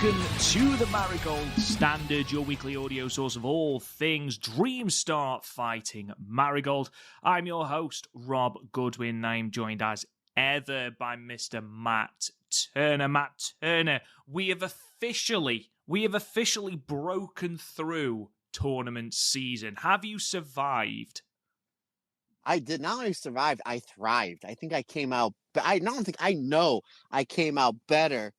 Welcome to the Marigold Standard, your weekly audio source of all things Dream Star fighting Marigold. I'm your host, Rob Goodwin. I'm joined as ever by Mr. Matt Turner. Matt Turner, we have officially broken through tournament season. Have you survived? I did not only survive, I thrived. I think I came out, but I know I came out better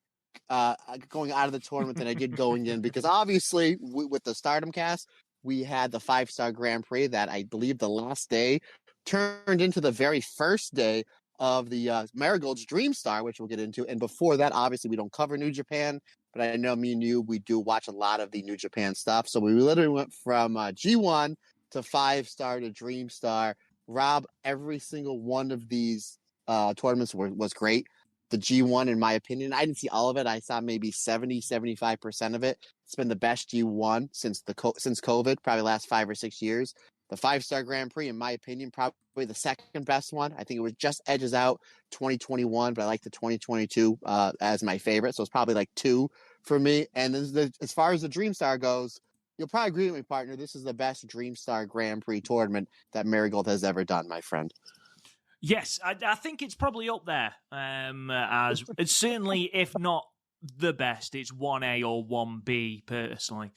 going out of the tournament than I did going in, because obviously with the Stardom cast, we had the 5-star Grand Prix that I believe the last day turned into the very first day of the Marigold's Dream Star, which we'll get into. And before that, obviously, we don't cover New Japan, but I know me and you, we do watch a lot of the New Japan stuff. So we literally went from G1 to 5-star to Dream Star. Rob, every single one of these tournaments was great. The G1, in my opinion, I didn't see all of it. I saw maybe 75% of it. It's been the best G1 since COVID, probably the last 5 or 6 years. The 5-star Grand Prix, in my opinion, probably the second best one. I think it was just edges out 2021, but I like the 2022 as my favorite. So it's probably like 2 for me. And as far as the Dream Star goes, you'll probably agree with me, partner. This is the best Dream Star Grand Prix tournament that Marigold has ever done, my friend. Yes, I think it's probably up there. As it's certainly, if not the best, it's 1A or 1B personally.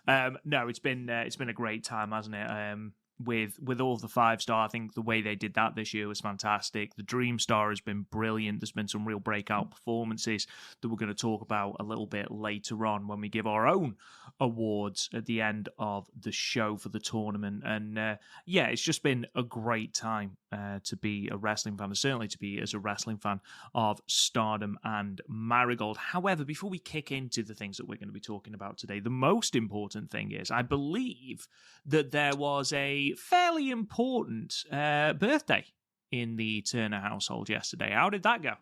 No, it's been a great time, hasn't it? With all the 5-star, I think the way they did that this year was fantastic. The Dream Star has been brilliant. There's been some real breakout performances that we're going to talk about a little bit later on when we give our own awards at the end of the show for the tournament. And yeah, it's just been a great time to be a wrestling fan, and certainly to be as a wrestling fan of Stardom and Marigold. However, before we kick into the things that we're going to be talking about today, the most important thing is, I believe that there was a fairly important birthday in the Turner household yesterday. How did that go?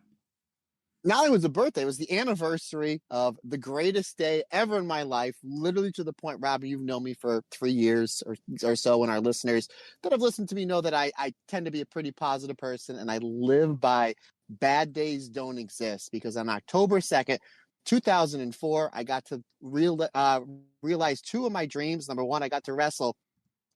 Not only was the birthday, it was the anniversary of the greatest day ever in my life, literally to the point, Robbie, you've known me for 3 years or so, and our listeners that have listened to me know that I tend to be a pretty positive person, and I live by bad days don't exist, because on October 2nd, 2004, I got to realize 2 of my dreams. Number one, I got to wrestle,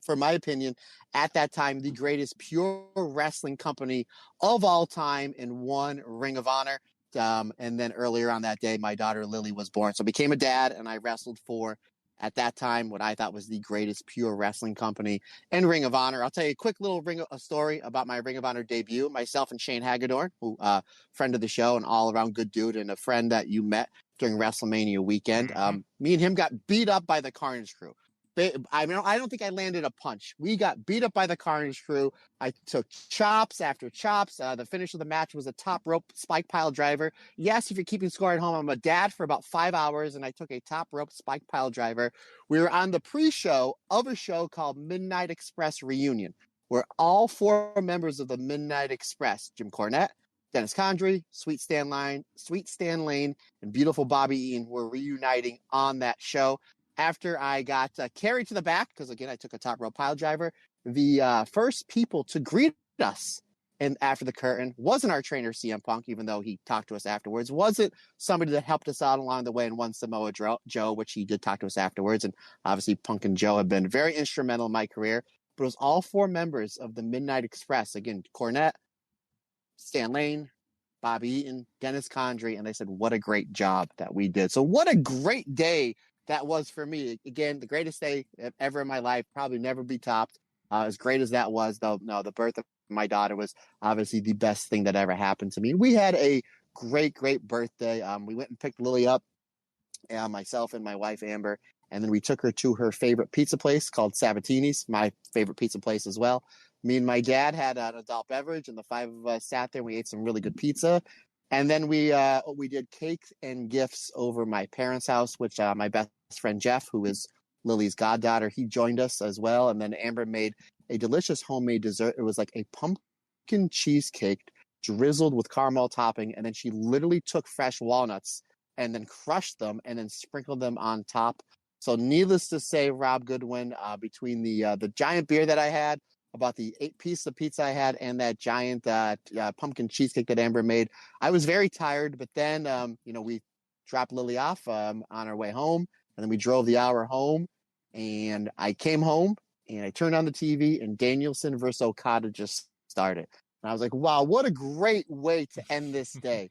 for my opinion, at that time, the greatest pure wrestling company of all time in one, Ring of Honor. And then earlier on that day, my daughter Lily was born. So I became a dad, and I wrestled for, at that time, what I thought was the greatest pure wrestling company in Ring of Honor. I'll tell you a quick little story about my Ring of Honor debut. Myself and Shane Hagedorn, who friend of the show and all-around good dude, and a friend that you met during WrestleMania weekend. Me and him got beat up by the Carnage Crew. I don't think I landed a punch. We got beat up by the Carnage Crew. I took chops after chops. The finish of the match was a top rope spike pile driver. Yes, if you're keeping score at home, I'm a dad for about 5 hours, and I took a top rope spike pile driver. We were on the pre-show of a show called Midnight Express Reunion, where all 4 members of the Midnight Express, Jim Cornette, Dennis Condrey, Sweet Stan Lane, and beautiful Bobby Eaton, were reuniting on that show. After I got carried to the back, because again, I took a top rope pile driver, the first people to greet us and after the curtain wasn't our trainer, CM Punk, even though he talked to us afterwards. Wasn't somebody that helped us out along the way and won Samoa Joe, which he did talk to us afterwards. And obviously, Punk and Joe have been very instrumental in my career. But it was all 4 members of the Midnight Express. Again, Cornette, Stan Lane, Bobby Eaton, Dennis Condrey, and they said, what a great job that we did. So what a great day that was for me. Again, the greatest day ever in my life, probably never be topped. As great as that was, though, no, the birth of my daughter was obviously the best thing that ever happened to me. We had a great birthday. We went and picked Lily up, myself and my wife, Amber, and then we took her to her favorite pizza place called Sabatini's, my favorite pizza place as well. Me and my dad had an adult beverage, and the 5 of us sat there and we ate some really good pizza. And then we did cakes and gifts over my parents' house, which my best friend Jeff, who is Lily's goddaughter, he joined us as well. And then Amber made a delicious homemade dessert. It was like a pumpkin cheesecake drizzled with caramel topping. And then she literally took fresh walnuts and then crushed them and then sprinkled them on top. So needless to say, Rob Goodwin, between the giant beer that I had, about the 8 pieces of pizza I had, and that giant pumpkin cheesecake that Amber made, I was very tired. But then, we dropped Lily off on our way home, and then we drove the hour home. And I came home and I turned on the TV, and Danielson versus Okada just started. And I was like, wow, what a great way to end this day.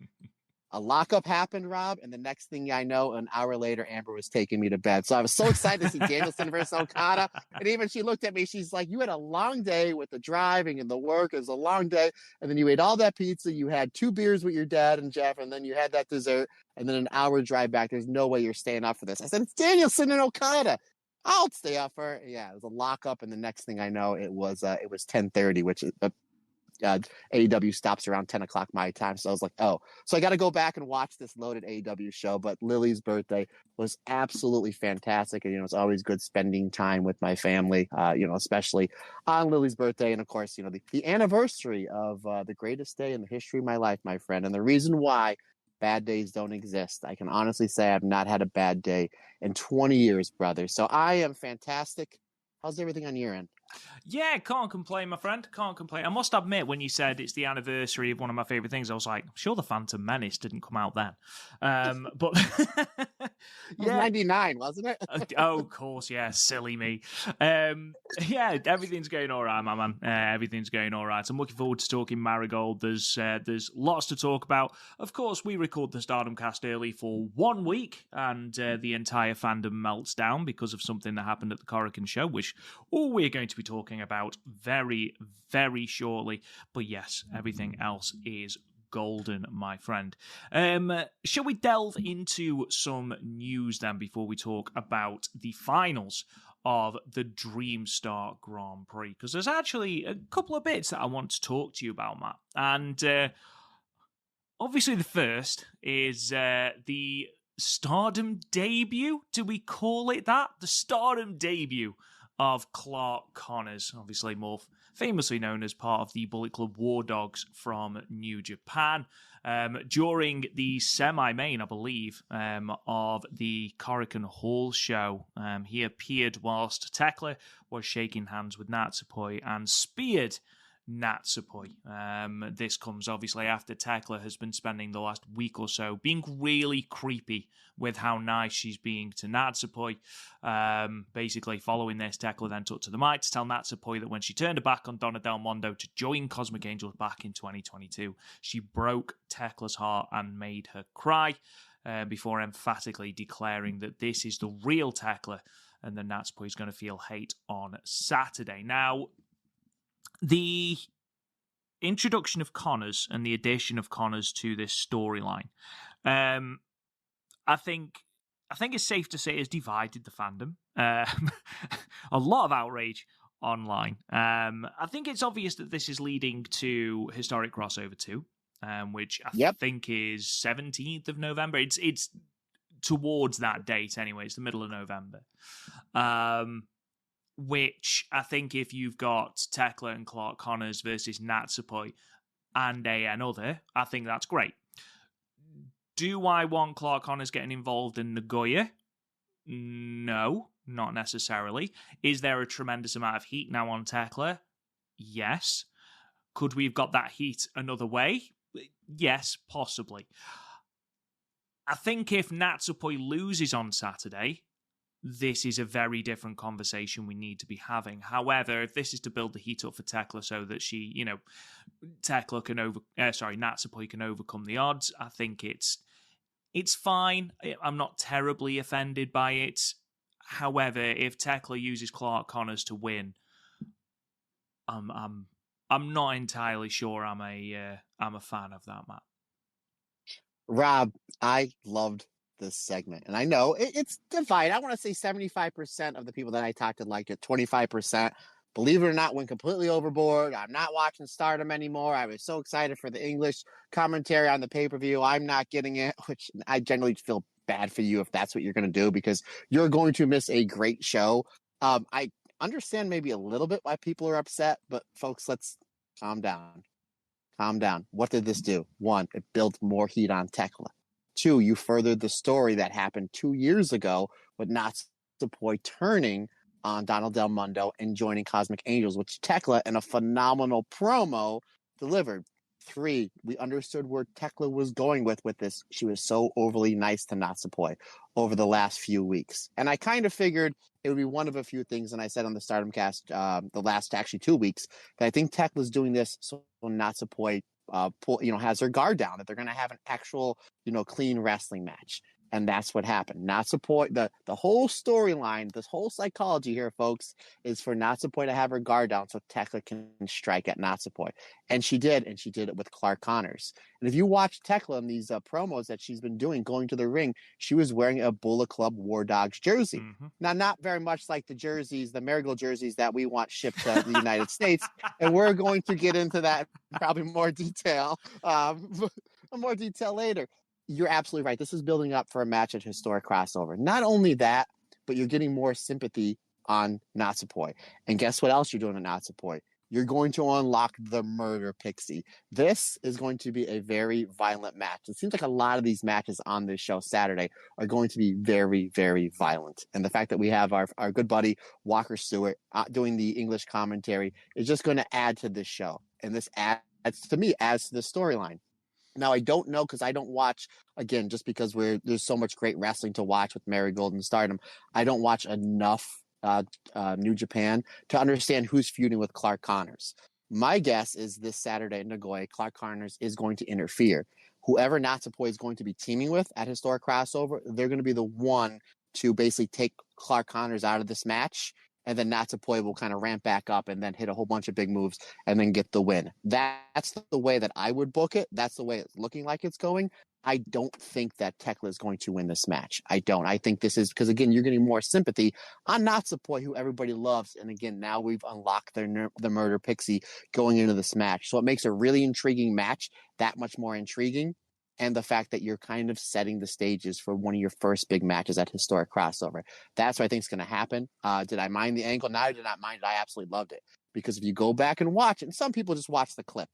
A lockup happened, Rob, and the next thing I know, an hour later, Amber was taking me to bed. So I was so excited to see Danielson versus Okada. And even she looked at me, she's like, you had a long day with the driving and the work. It was a long day. And then you ate all that pizza. You had 2 beers with your dad and Jeff, and then you had that dessert, and then an hour drive back. There's no way you're staying up for this. I said, it's Danielson and Okada. I'll stay up for it. Yeah, it was a lockup. And the next thing I know, it was 10:30, which is AEW stops around 10 o'clock my time. So I was like, oh, so I got to go back and watch this loaded AEW show. But Lily's birthday was absolutely fantastic. And, it's always good spending time with my family, especially on Lily's birthday. And of course, the anniversary of the greatest day in the history of my life, my friend. And the reason why bad days don't exist. I can honestly say I've not had a bad day in 20 years, brother. So I am fantastic. How's everything on your end? Yeah, can't complain, my friend. Can't complain. I must admit, when you said it's the anniversary of one of my favourite things, I was like, I'm sure the Phantom Menace didn't come out then. But it was 99, wasn't it? Oh, of course, yeah. Silly me. Yeah, everything's going all right, my man. Everything's going all right. I'm looking forward to talking Marigold. There's lots to talk about. Of course, we record the Stardom cast early for 1 week, and the entire fandom melts down because of something that happened at the Korakuen show, which we're going to be talking about very, very shortly. But yes, everything else is golden, my friend. Shall we delve into some news then before we talk about the finals of the Dream Star Grand Prix? Because there's actually a couple of bits that I want to talk to you about, Matt. And obviously the first is the Stardom debut. Do we call it that? The Stardom debut of Clark Connors, obviously more famously known as part of the Bullet Club War Dogs from New Japan. During the semi-main, I believe, of the Korakuen Hall show, he appeared whilst Tekla was shaking hands with Natsupoi and speared Natsupoi. This comes obviously after Tekla has been spending the last week or so being really creepy with how nice she's being to Natsupoi. Basically, following this, Tekla then took to the mic to tell Natsupoi that when she turned her back on Donna Del Mondo to join Cosmic Angels back in 2022, she broke Tekla's heart and made her cry, before emphatically declaring that this is the real Tekla and that Natsupoi is going to feel hate on Saturday. Now, the introduction of Connors and the addition of Connors to this storyline, I think it's safe to say has divided the fandom. A lot of outrage online. I think it's obvious that this is leading to Historic Crossover 2, which I think is 17th of November. It's towards that date anyway. It's the middle of November. Which I think if you've got Tekla and Clark Connors versus Natsupoi and another, I think that's great. Do I want Clark Connors getting involved in Nagoya? No, not necessarily. Is there a tremendous amount of heat now on Tekla? Yes. Could we have got that heat another way? Yes, possibly. I think if Natsupoi loses on Saturday, this is a very different conversation we need to be having. However, if this is to build the heat up for Tekla so that she, Natsupoi can overcome the odds, I think it's fine. I'm not terribly offended by it. However, if Tekla uses Clark Connors to win, I'm not entirely sure I'm a fan of that, Matt. Rob, I loved this segment, and I know it's divided. I want to say 75% of the people that I talked to liked it. 25%, believe it or not, went completely overboard. I'm not watching Stardom anymore. I was so excited for the English commentary on the pay-per-view. I'm not getting it, which I generally feel bad for you if that's what you're going to do, because you're going to miss a great show. I understand maybe a little bit why people are upset, but folks, let's calm down. Calm down. What did this do? 1, it built more heat on Tekla. 2, you furthered the story that happened 2 years ago with Natsupoi turning on Donald Del Mondo and joining Cosmic Angels, which Tekla in a phenomenal promo delivered. 3, we understood where Tekla was going with this. She was so overly nice to Natsupoi over the last few weeks. And I kind of figured it would be one of a few things. And I said on the Stardom cast the last actually 2 weeks that I think Tekla's doing this so Natsupoi has her guard down, that they're going to have an actual, clean wrestling match. And that's what happened. Natsupoi, the whole storyline, this whole psychology here, folks, is for Natsupoi to have her guard down so Tekla can strike at Natsupoi. And she did it with Clark Connors. And if you watch Tekla in these promos that she's been doing, going to the ring, she was wearing a Bullet Club War Dogs jersey. Mm-hmm. Now, not very much like the jerseys, the Marigold jerseys that we want shipped to the United States. And we're going to get into that probably more detail later. You're absolutely right. This is building up for a match at Historic Crossover. Not only that, but you're getting more sympathy on Natsupoi. And guess what else you're doing with Natsupoi? You're going to unlock the Murder Pixie. This is going to be a very violent match. It seems like a lot of these matches on this show Saturday are going to be very, very violent. And the fact that we have our good buddy Walker Stewart doing the English commentary is just going to add to this show. And this adds to the storyline. Now, I don't know because I don't watch, again, just because there's so much great wrestling to watch with Marigold and Stardom. I don't watch enough New Japan to understand who's feuding with Clark Connors. My guess is this Saturday in Nagoya, Clark Connors is going to interfere. Whoever Natsupoi is going to be teaming with at Historic Crossover, they're going to be the one to basically take Clark Connors out of this match. And then Natsupoi will kind of ramp back up and then hit a whole bunch of big moves and then get the win. That's the way that I would book it. That's the way it's looking like it's going. I don't think that Tekla is going to win this match. I don't. I think this is because, again, you're getting more sympathy on Natsupoi, who everybody loves. And again, now we've unlocked the Murder Pixie going into this match. So it makes a really intriguing match that much more intriguing. And the fact that you're kind of setting the stages for one of your first big matches at Historic Crossover. That's what I think is going to happen. Did I mind the angle? No, I did not mind it. I absolutely loved it. Because if you go back and watch it, and some people just watch the clip,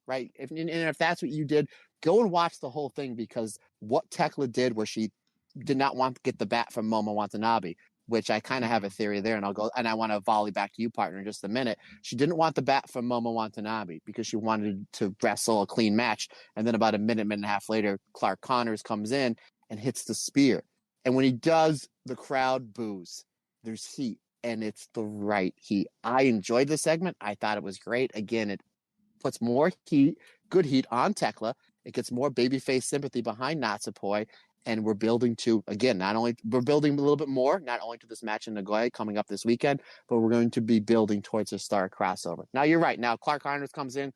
right? If that's what you did, go and watch the whole thing, because what Tekla did where she did not want to get the bat from Momo Watanabe, which I kind of have a theory there, and I want to volley back to you, partner, in just a minute. She didn't want the bat from Momo Watanabe because she wanted to wrestle a clean match. And then about a minute and a half later, Clark Connors comes in and hits the spear. And when he does, the crowd boos. There's heat, and it's the right heat. I enjoyed the segment. I thought it was great. Again, it puts more heat, good heat on Tekla. It gets more babyface sympathy behind Natsupoi. And we're building to, again, we're building a little bit more, not only to this match in Nagoya coming up this weekend, but we're going to be building towards a Star crossover. Now, you're right. Now, Clark Connors comes in,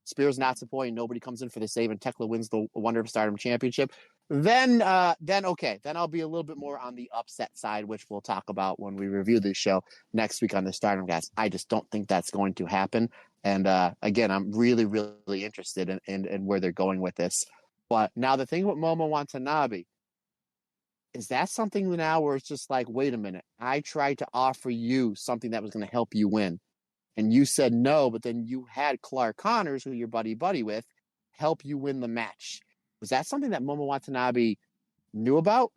spears Natsupoi, and nobody comes in for the save, and Tekla wins the Wonder of Stardom Championship. Then okay. Then I'll be a little bit more on the upset side, which we'll talk about when we review this show next week on the Stardom Cast. I just don't think that's going to happen. And again, I'm really, really interested in where they're going with this. But now the thing with Momo Watanabe, is that something now where it's just like, wait a minute, I tried to offer you something that was going to help you win, and you said no, but then you had Clark Connors, who you're buddy with, help you win the match. Was that something that Momo Watanabe knew about,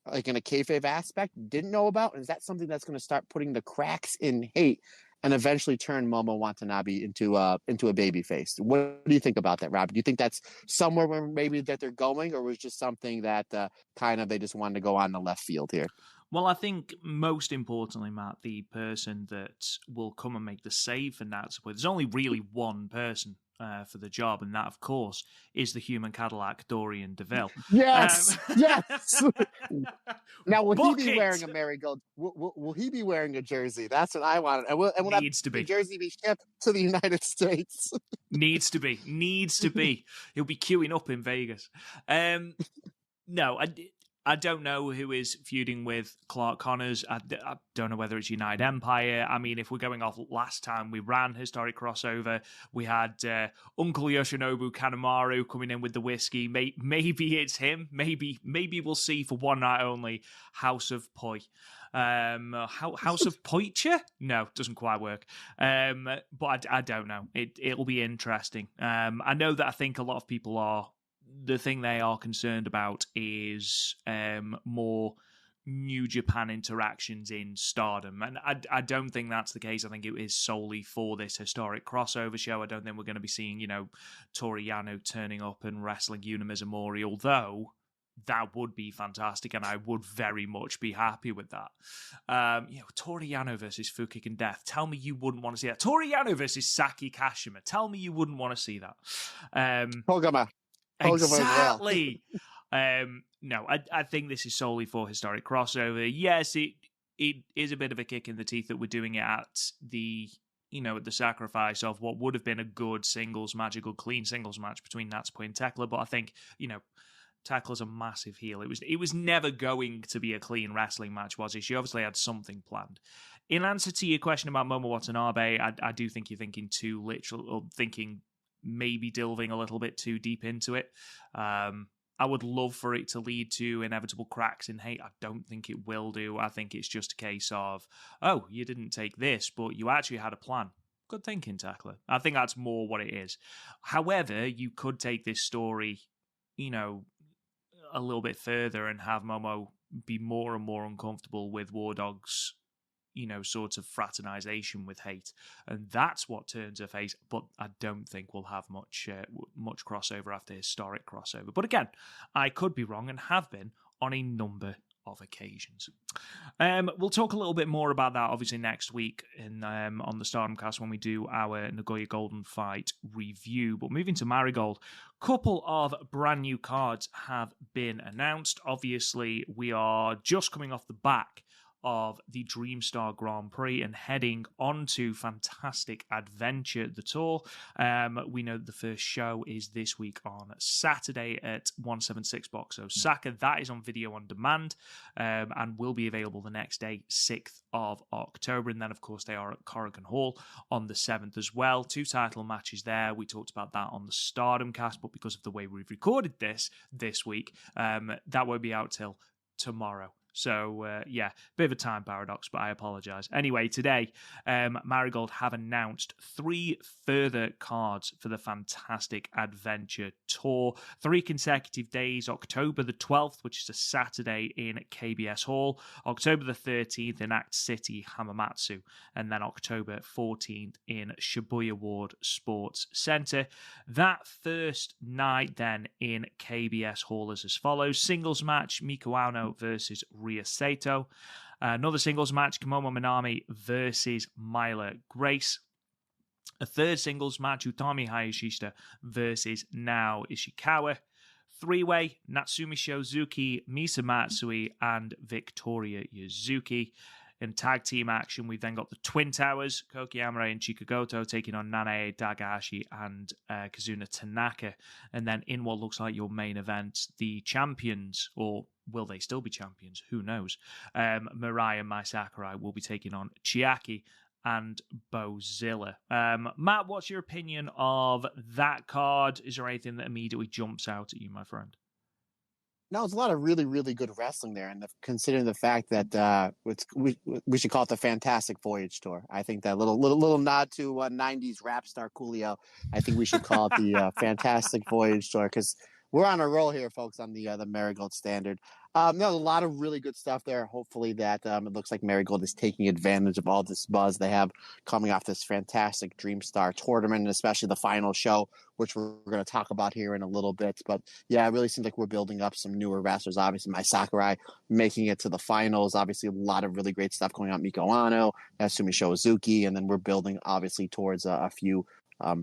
like in a kayfabe aspect, didn't know about? And is that something that's going to start putting the cracks in hate and eventually turn Momo Watanabe into a babyface? What do you think about that, Rob? Do you think that's somewhere where maybe that they're going, or was just something that kind of they just wanted to go on the left field here? Well, I think most importantly, Matt, the person that will come and make the save for Natsupoi, there's only really one person for the job, and that, of course, is the human Cadillac, Dorian DeVille. Yes, yes. Now, will he be wearing a Marigold? Will he be wearing a jersey? That's what I wanted. And will Needs to be. Jersey be shipped to the United States? Needs to be. He'll be queuing up in Vegas. No, I don't know who is feuding with Clark Connors. I don't know whether it's United Empire. I mean, if we're going off last time we ran Historic Crossover, we had Uncle Yoshinobu Kanemaru coming in with the whiskey. Maybe it's him. Maybe we'll see for one night only House of Poi. House of Poicha? No, doesn't quite work. But I don't know. It'll be interesting. I know that I think a lot of people are. The thing they are concerned about is more New Japan interactions in Stardom. And I don't think that's the case. I think it is solely for this historic crossover show. I don't think we're going to be seeing, Toru Yano turning up and wrestling Yuna Mizumori, although that would be fantastic, and I would very much be happy with that. Toru Yano versus Fukigen Death. Tell me you wouldn't want to see that. Toru Yano versus Saki Kashima. Tell me you wouldn't want to see that. Kogama. Exactly. No, I think this is solely for historic crossover. Yes, it is a bit of a kick in the teeth that we're doing it at the at the sacrifice of what would have been a good singles match, a good clean singles match between Natsupoi and Tekla. But I think Tekla's a massive heel. It was never going to be a clean wrestling match, was it? She obviously had something planned. In answer to your question about Momo Watanabe, I do think you're thinking too literal, or thinking maybe delving a little bit too deep into it. I would love for it to lead to inevitable cracks in hate. I don't think it will do. I think it's just a case of, oh, you didn't take this, but you actually had a plan. Good thinking, Tekla. I think that's more what it is. However, you could take this story, a little bit further and have Momo be more and more uncomfortable with War Dog's sort of fraternization with hate, and that's what turns her face. But I don't think we'll have much crossover after historic crossover. But again, I could be wrong and have been on a number of occasions. We'll talk a little bit more about that obviously next week on the Stardom Cast when we do our Nagoya Golden Fight review. But moving to Marigold, couple of brand new cards have been announced. Obviously, we are just coming off the back of the Dream Star Grand Prix and heading on to Fantastic Adventure, the tour. We know that the first show is this week on Saturday at 176 Box Osaka. That is on video on demand and will be available the next day, 6th of October. And then, of course, they are at Corrigan Hall on the 7th as well. 2 title matches there. We talked about that on the Stardom Cast, but because of the way we've recorded this week, that won't be out till tomorrow. So, bit of a time paradox, but I apologize. Anyway, today, Marigold have announced 3 further cards for the Fantastic Adventure Tour. 3 consecutive days, October the 12th, which is a Saturday in KBS Hall, October the 13th in Act City, Hamamatsu, and then October 14th in Shibuya Ward Sports Center. That first night then in KBS Hall is as follows. Singles match, Miku Ano versus Rhea Sato. Another singles match, Kimomo Minami versus Myla Grace. A third singles match, Utami Hayashishita versus Nao Ishikawa. 3-way, Natsumi Shozuki, Misa Matsui, and Victoria Yuzuki. In tag team action, we've then got the Twin Towers, Koki Amare and Chikagoto taking on Nanae, Takahashi, and Kazuna Tanaka. And then in what looks like your main event, the champions, or will they still be champions? Who knows? Mirai and Mai Sakurai will be taking on Chiaki and Bozilla. Matt, what's your opinion of that card? Is there anything that immediately jumps out at you, my friend? No, it's a lot of really, really good wrestling there, and considering the fact that we should call it the Fantastic Voyage Tour. I think that little nod to '90s rap star Coolio. I think we should call it the Fantastic Voyage Tour because we're on a roll here, folks, on the Marigold standard. A lot of really good stuff there. Hopefully that it looks like Marigold is taking advantage of all this buzz they have coming off this fantastic Dream Star tournament, and especially the final show, which we're going to talk about here in a little bit. But yeah, it really seems like we're building up some newer wrestlers. Obviously, Mai Sakurai making it to the finals. Obviously, a lot of really great stuff going on. Miko Ano, Natsumi Shozuki, and then we're building obviously towards a few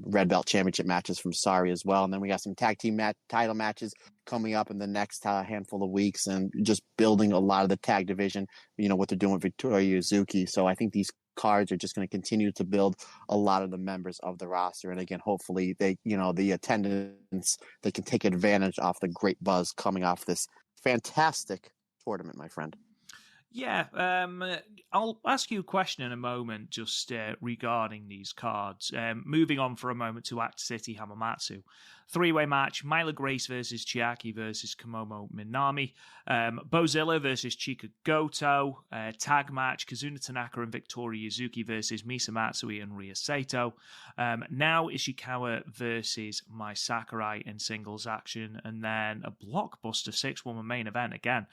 Red Belt Championship matches from Sari as well. And then we got some tag team title matches coming up in the next handful of weeks, and just building a lot of the tag division, what they're doing with Victoria Yuzuki. So I think these cards are just going to continue to build a lot of the members of the roster. And again, hopefully they, the attendance, they can take advantage of the great buzz coming off this fantastic tournament, my friend. Yeah, I'll ask you a question in a moment just regarding these cards. Moving on for a moment to Act City Hamamatsu. Three-way match, Myla Grace versus CHIAKI versus Komomo Minami. Bozilla versus Chika Goto. Tag match, Kazuna Tanaka and Victoria Yuzuki versus Misa Matsui and Rhea Sato. Now Ishikawa versus Mai Sakurai in singles action. And then a blockbuster six-woman main event again.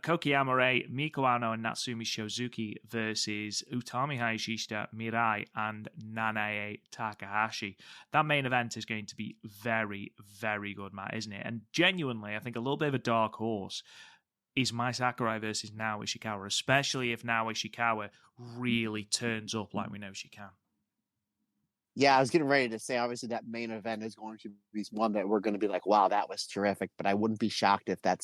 Koki Amore, Miko Ano and Natsumi Shozuki versus Utami Hayashishita, Mirai and Nanae Takahashi. That main event is going to be very, very good, Matt, isn't it? And genuinely, I think a little bit of a dark horse is Mai Sakurai versus Naoya Ishikawa, especially if Naoya Ishikawa really turns up like we know she can. Yeah, I was getting ready to say, obviously, that main event is going to be one that we're going to be like, wow, that was terrific. But I wouldn't be shocked if that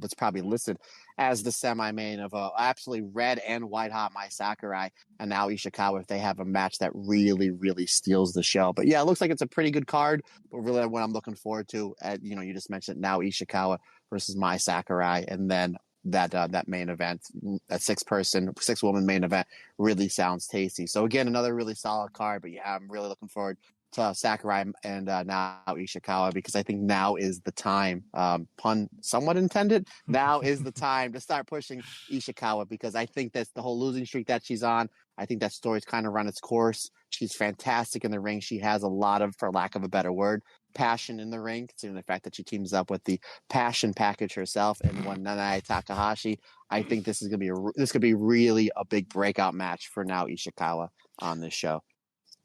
was probably listed as the semi-main of a absolutely red and white hot Mai Sakurai and Naoya Ishikawa if they have a match that really, really steals the show. But yeah, it looks like it's a pretty good card. But really, what I'm looking forward to, you just mentioned Naoya Ishikawa versus Mai Sakurai, and then that main event, that six-woman main event really sounds tasty. So again, another really solid card, but yeah, I'm really looking forward to Sakurai and now Ishikawa, because I think now is the time, pun somewhat intended, now is the time to start pushing Ishikawa, because I think that's the whole losing streak that she's on. I think that story's kind of run its course. She's fantastic in the ring. She has a lot of, for lack of a better word, passion in the ring, considering the fact that she teams up with the passion package herself and one Nanae Takahashi. I think this could be really a big breakout match for Naoya Ishikawa on this show.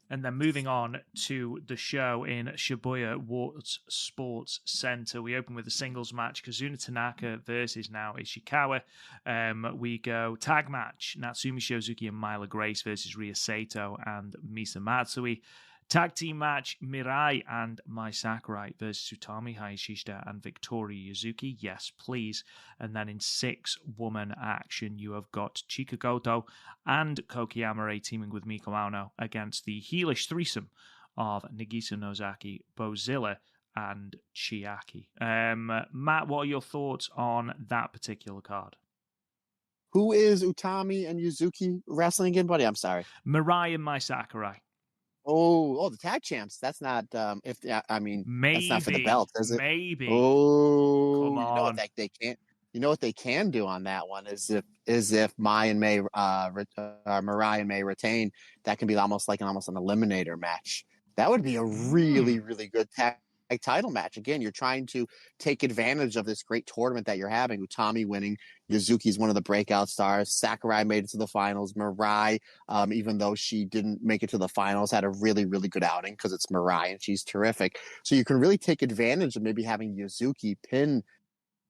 And then moving on to the show in Shibuya Sports Center, we open with a singles match, Kazuna Tanaka versus Naoya Ishikawa. We go tag match, Natsumi Shozuki and Myla Grace versus Rhea Sato and Misa Matsui. Tag team match, Mirai and Mai Sakurai versus Utami Hayashishita and Victoria Yuzuki. Yes, please. And then in six-woman action, you have got Chika Goto and Koki Amore teaming with Miko Ano against the heelish threesome of Nagisa Nozaki, Bozilla, and CHIAKI. Matt, what are your thoughts on that particular card? Who is Utami and Yuzuki wrestling again, buddy? I'm sorry. Mirai and Mai Sakurai. Oh, the tag champs. That's not maybe that's not for the belt, is it? Maybe. Oh, come on. You know what they can't. You know what they can do on that one is if Mirai and May retain, that can be almost an eliminator match. That would be a really, really good tag title match. Again, you're trying to take advantage of this great tournament that you're having. Utami winning, Yuzuki's one of the breakout stars. Sakurai made it to the finals. Mirai, even though she didn't make it to the finals, had a really, really good outing because it's Mirai and she's terrific. So you can really take advantage of maybe having Yuzuki pin.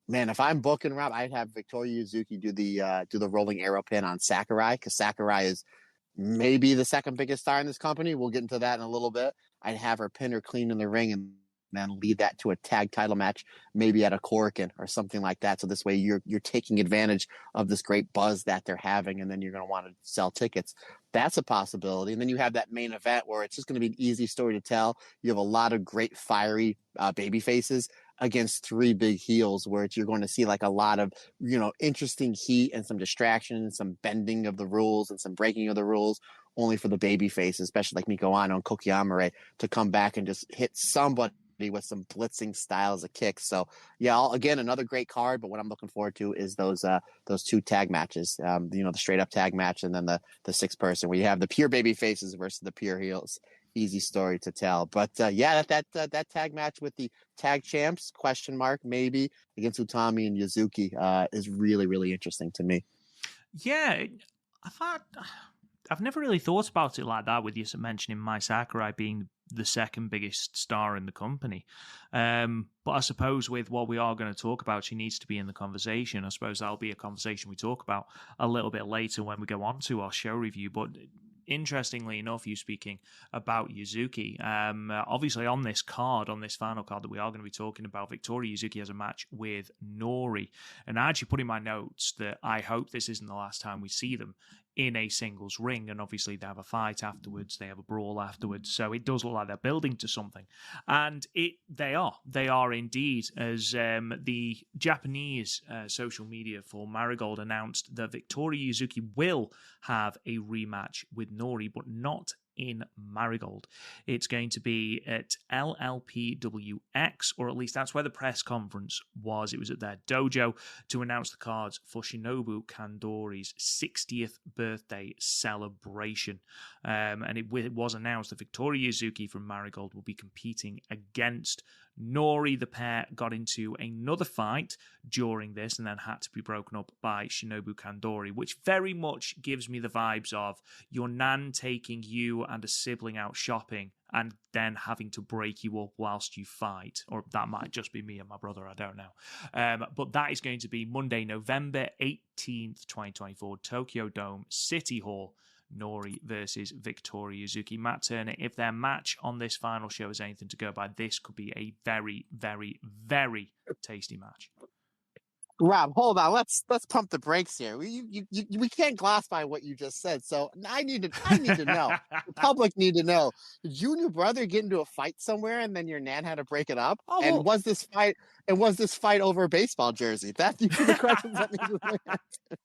Man, if I'm booking, Rob, I'd have Victoria Yuzuki do the rolling arrow pin on Sakurai, because Sakurai is maybe the second biggest star in this company. We'll get into that in a little bit. I'd have her pin her clean in the ring and then lead that to a tag title match, maybe at a Korakuen or something like that. So this way you're taking advantage of this great buzz that they're having, and then you're going to want to sell tickets. That's a possibility. And then you have that main event where it's just going to be an easy story to tell. You have a lot of great fiery baby faces against three big heels, where you're going to see like a lot of, interesting heat and some distraction and some bending of the rules and some breaking of the rules, only for the baby faces, especially like Miko Ano and Koki Amore, to come back and just hit somebody with some blitzing styles of kicks. So yeah, again, another great card, but what I'm looking forward to is those two tag matches, the straight up tag match, and then the 6-person where you have the pure baby faces versus the pure heels. Easy story to tell. But that tag match with the tag champs, maybe, against Utami and Yuzuki is really, really interesting to me. Yeah, I've never really thought about it like that, with you mentioning Mai Sakurai being the second biggest star in the company. But I suppose with what we are going to talk about, she needs to be in the conversation. I suppose that'll be a conversation we talk about a little bit later when we go on to our show review. But interestingly enough, you speaking about Yuzuki, obviously on this final card that we are going to be talking about, Victoria Yuzuki has a match with Nori. And I actually put in my notes that I hope this isn't the last time we see them in a singles ring, and obviously they have a fight afterwards, they have a brawl afterwards, so it does look like they're building to something, and they are indeed, as the Japanese social media for Marigold announced that Victoria Yuzuki will have a rematch with Nori, but not in Marigold. It's going to be at LLPWX, or at least that's where the press conference was. It was at their dojo to announce the cards for Shinobu Kandori's 60th birthday celebration. And it was announced that Victoria Yuzuki from Marigold will be competing against Nori. The pair got into another fight during this and then had to be broken up by Shinobu Kandori, which very much gives me the vibes of your nan taking you and a sibling out shopping and then having to break you up whilst you fight. Or that might just be me and my brother, I don't know. But that is going to be Monday, November 18th, 2024, Tokyo Dome, City Hall. Nori versus Victoria Yuzuki. Matt Turner, if their match on this final show is anything to go by, this could be a very, very, very tasty match. Rob, hold on. Let's pump the brakes here. We can't gloss by what you just said. So I need to know. The public need to know. Did you and your brother get into a fight somewhere, and then your nan had to break it up? Oh, and was this fight over a baseball jersey? That's the questions that need to be answered.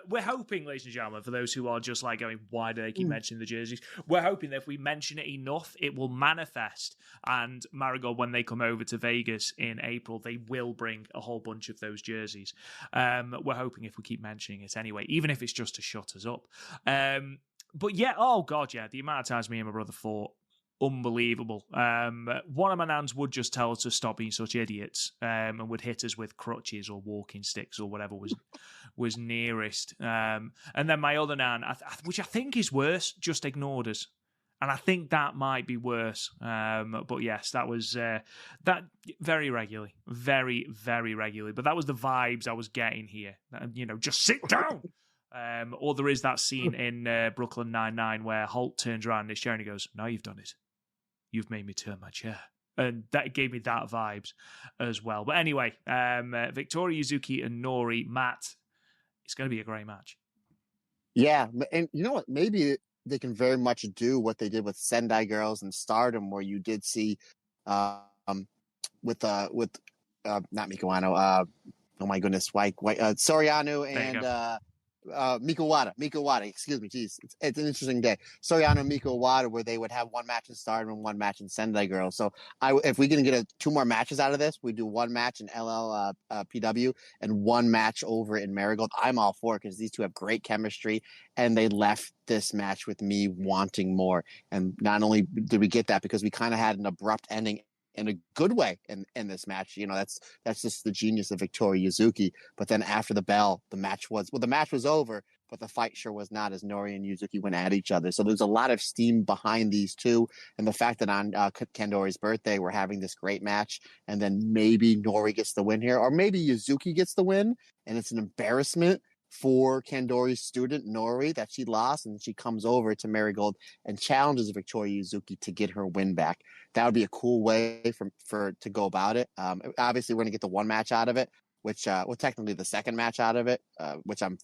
We're hoping, ladies and gentlemen, for those who are just like going, why do they keep mentioning the jerseys? We're hoping that if we mention it enough, it will manifest. And Marigold, when they come over to Vegas in April, they will bring a whole bunch of those jerseys. We're hoping if we keep mentioning it anyway, even if it's just to shut us up. But yeah, oh God, yeah, the amount of times me and my brother fought, unbelievable. One of my nans would just tell us to stop being such idiots, and would hit us with crutches or walking sticks or whatever was nearest. And then my other nan, which I think is worse, just ignored us. And I think that might be worse. But yes, that was that very regularly. Very, very regularly. But that was the vibes I was getting here. Just sit down. Or there is that scene in Brooklyn Nine-Nine where Holt turns around in his chair and he goes, now you've done it. You've made me turn my chair. And that gave me that vibes as well. But anyway, Victoria Yuzuki and Nori, Matt, it's going to be a great match. Yeah, and you know what? Maybe they can very much do what they did with Sendai Girls and Stardom, where you did see with not Mikuano, oh my goodness, Soriano and Mikuwada, excuse me, geez, it's an interesting day. Soriano and Mikuwada, where they would have one match in Stardom and one match in Sendai Girls. So if we can get two more matches out of this, we do one match in PW and one match over in Marigold. I'm all for it because these two have great chemistry, and they left this match with me wanting more. And not only did we get that because we kind of had an abrupt ending in a good way in this match. That's just the genius of Victoria Yuzuki. But then after the bell, the match was over, but the fight sure was not, as Nori and Yuzuki went at each other. So there's a lot of steam behind these two. And the fact that on Kandori's birthday, we're having this great match, and then maybe Nori gets the win here, or maybe Yuzuki gets the win, and it's an embarrassment for Kandori's student, Nori, that she lost, and she comes over to Marigold and challenges Victoria Yuzuki to get her win back. That would be a cool way to go about it. Obviously, we're going to get the one match out of it, which technically the second match out of it, which I'm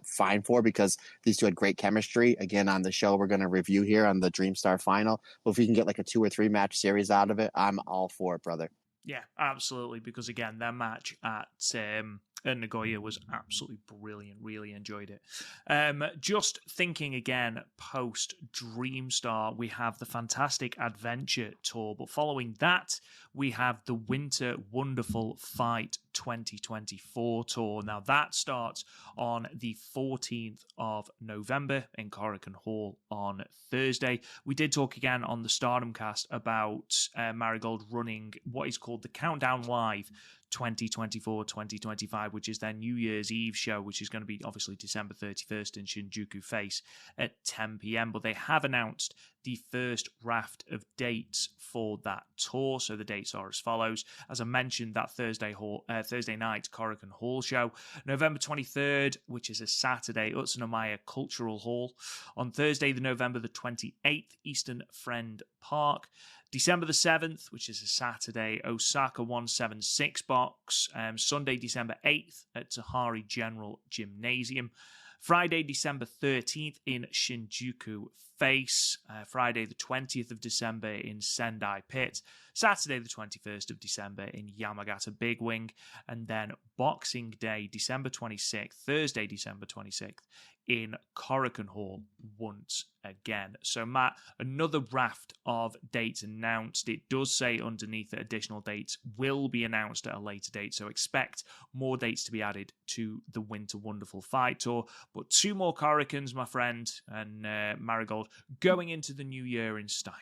fine for because these two had great chemistry. Again, on the show we're going to review here on the Dream Star final. But if we can get like a 2 or 3 match series out of it, I'm all for it, brother. Yeah, absolutely. Because again, their match at Nagoya was absolutely brilliant. Really enjoyed it. Just thinking again, post Dream Star, we have the Fantastic Adventure Tour, but following that, we have the Winter Wonderful Fight 2024 Tour. Now that starts on the 14th of November in Korakuen Hall on Thursday. We did talk again on the Stardom cast about Marigold running what is called the Countdown Live 2024-2025, which is their New Year's Eve show, which is going to be obviously December 31st in Shinjuku Face at 10 p.m. But they have announced the first raft of dates for that tour. So the dates are as follows. As I mentioned, that Thursday night Korakuen Hall show, November 23rd, which is a Saturday, Utsunomiya Cultural Hall. On Thursday, November the 28th, Eastern Friend Park. December the 7th, which is a Saturday, Osaka 176 box. Sunday, December 8th at Tahari General Gymnasium. Friday, December 13th in Shinjuku face Friday the 20th of December in Sendai Pit, Saturday the 21st of December in Yamagata Big Wing, and then Boxing Day, December 26th, Thursday, December 26th, in Korakuen Hall once again. So, Matt, another raft of dates announced. It does say underneath that additional dates will be announced at a later date, so expect more dates to be added to the Winter Wonderful Fight Tour. But 2 more Korakuens, my friend, and Marigold going into the new year in style.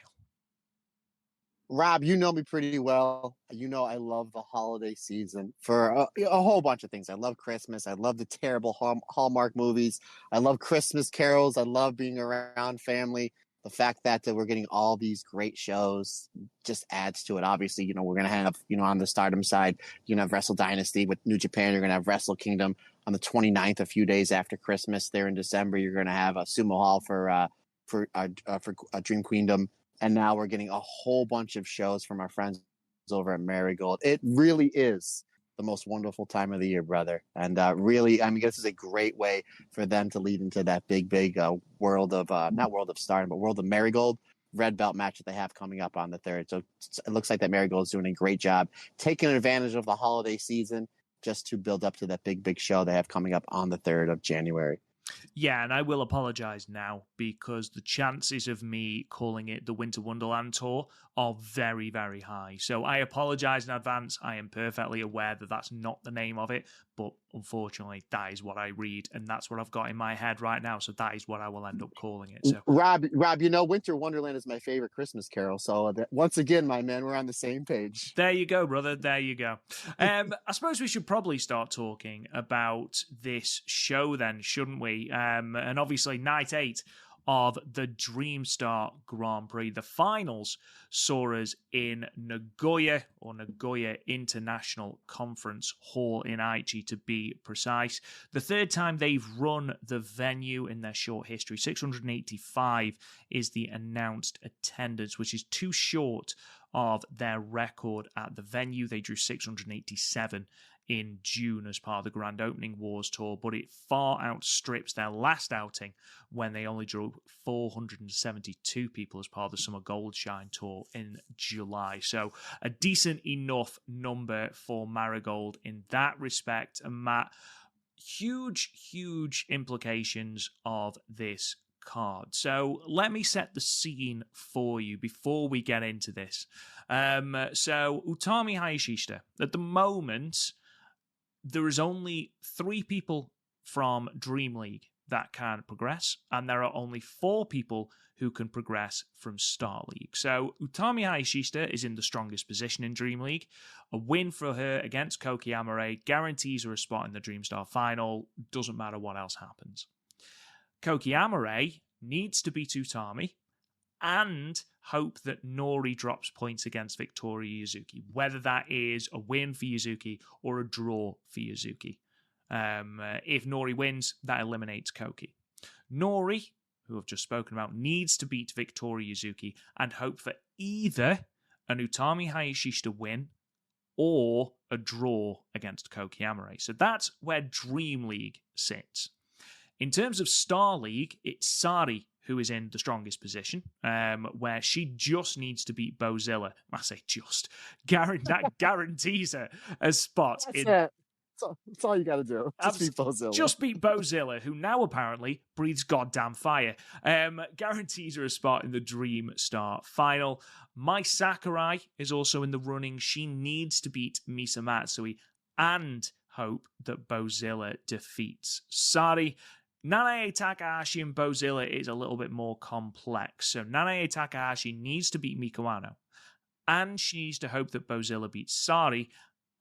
Rob, you know me pretty well. You know I love the holiday season for a whole bunch of things. I love Christmas. I love the terrible Hallmark movies. I love Christmas carols. I love being around family. The fact that we're getting all these great shows just adds to it. Obviously, we're going to have, on the Stardom side, you're going to have Wrestle Dynasty with New Japan. You're going to have Wrestle Kingdom on the 29th, a few days after Christmas there in December. You're going to have a Sumo Hall for Dream Queendom. And now we're getting a whole bunch of shows from our friends over at Marigold. It really is the most wonderful time of the year, brother. And really, this is a great way for them to lead into that big world of, not World of Stardom, but World of Marigold red belt match that they have coming up on the 3rd. So it looks like that Marigold is doing a great job taking advantage of the holiday season just to build up to that big show they have coming up on the 3rd of January. Yeah, and I will apologise now because the chances of me calling it the Winter Wonderland Tour are very, very high. So I apologise in advance. I am perfectly aware that that's not the name of it, but unfortunately, that is what I read, and that's what I've got in my head right now. So that is what I will end up calling it. So, Rob, Winter Wonderland is my favorite Christmas carol. So once again, my man, we're on the same page. There you go, brother. There you go. I suppose we should probably start talking about this show then, shouldn't we? And obviously, Night 8 of the Dream Star Grand Prix. The finals saw us in Nagoya International Conference Hall in Aichi, to be precise. The 3rd time they've run the venue in their short history. 685 is the announced attendance, which is too short of their record at the venue. They drew 687 in June as part of the Grand Opening Wars Tour, but it far outstrips their last outing when they only drew 472 people as part of the Summer Gold Shine Tour in July. So a decent enough number for Marigold in that respect. And Matt, huge implications of this card. So let me set the scene for you before we get into this. So Utami Hayashishita, at the moment, there is only 3 people from Dream League that can progress, and there are only 4 people who can progress from Star League. So Utami Hayashishita is in the strongest position in Dream League. A win for her against Koki Amare guarantees her a spot in the Dream Star final. Doesn't matter what else happens. Koki Amare needs to beat Utami and hope that Nori drops points against Victoria Yuzuki, whether that is a win for Yuzuki or a draw for Yuzuki. If Nori wins, that eliminates Koki. Nori, who I've just spoken about, needs to beat Victoria Yuzuki and hope for either an Utami Hayashishita win or a draw against Koki Amare. So that's where Dream League sits. In terms of Star League, it's Sari who is in the strongest position, where she just needs to beat Bozilla. I say just. That guarantees her a spot. That's all you got to do. Just beat Bozilla. Just beat Bozilla, who now apparently breathes goddamn fire. Guarantees her a spot in the Dream Star final. Mai Sakurai is also in the running. She needs to beat Misa Matsui and hope that Bozilla defeats Sari. Nanae Takahashi and Bozilla is a little bit more complex. So Nanae Takahashi needs to beat Miku Ano, and she needs to hope that Bozilla beats Sari,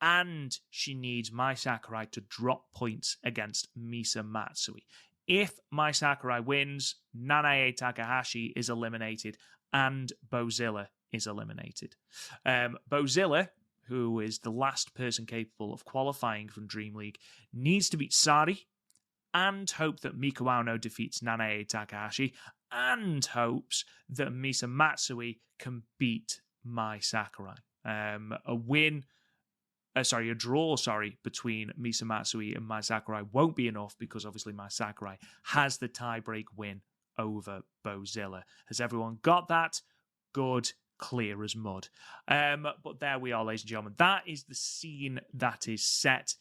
and she needs Mai Sakurai to drop points against Misa Matsui. If Mai Sakurai wins, Nanae Takahashi is eliminated, and Bozilla is eliminated. Bozilla, who is the last person capable of qualifying from Dream League, needs to beat Sari, and hope that Miku Ano defeats Nanae Takahashi, and hopes that Misa Matsui can beat Mai Sakurai. A draw between Misa Matsui and Mai Sakurai won't be enough because obviously Mai Sakurai has the tie-break win over Bozilla. Has everyone got that? Good. Clear as mud. But there we are, ladies and gentlemen. That is the scene that is set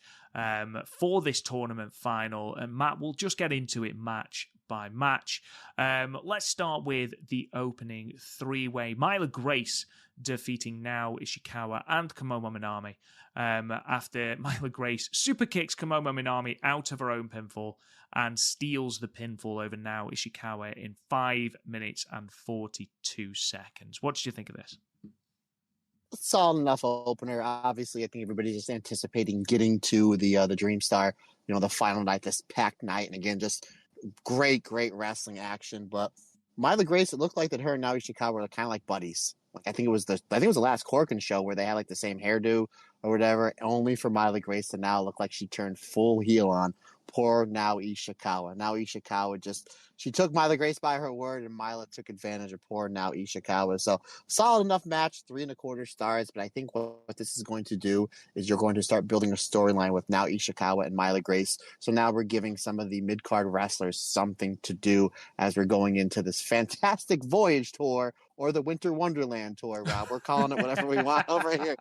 for this tournament final. And Matt, we'll just get into it match by match. Let's start with the opening three-way. Myla Grace defeating Nao Ishikawa and Komomo Minami. After Myla Grace super kicks Komomo Minami out of her own pinfall and steals the pinfall over Nao Ishikawa in 5 minutes and 42 seconds. What did you think of this? Solid enough opener. Obviously, I think everybody's just anticipating getting to the Dream Star, the final night, this packed night. And again, just great wrestling action. But Myla Grace, it looked like that her and Nao Ishikawa were kind of like buddies. Like I think it was the last Corkin show where they had like the same hairdo or whatever, only for Myla Grace to now look like she turned full heel on poor Nao Ishikawa. Nao Ishikawa she took Myla Grace by her word, and Myla took advantage of poor Nao Ishikawa. So solid enough match, 3.25 stars. But I think what this is going to do is you're going to start building a storyline with Nao Ishikawa and Myla Grace. So now we're giving some of the mid-card wrestlers something to do as we're going into this fantastic Voyage tour, or the Winter Wonderland tour, Rob. We're calling it whatever we want over here.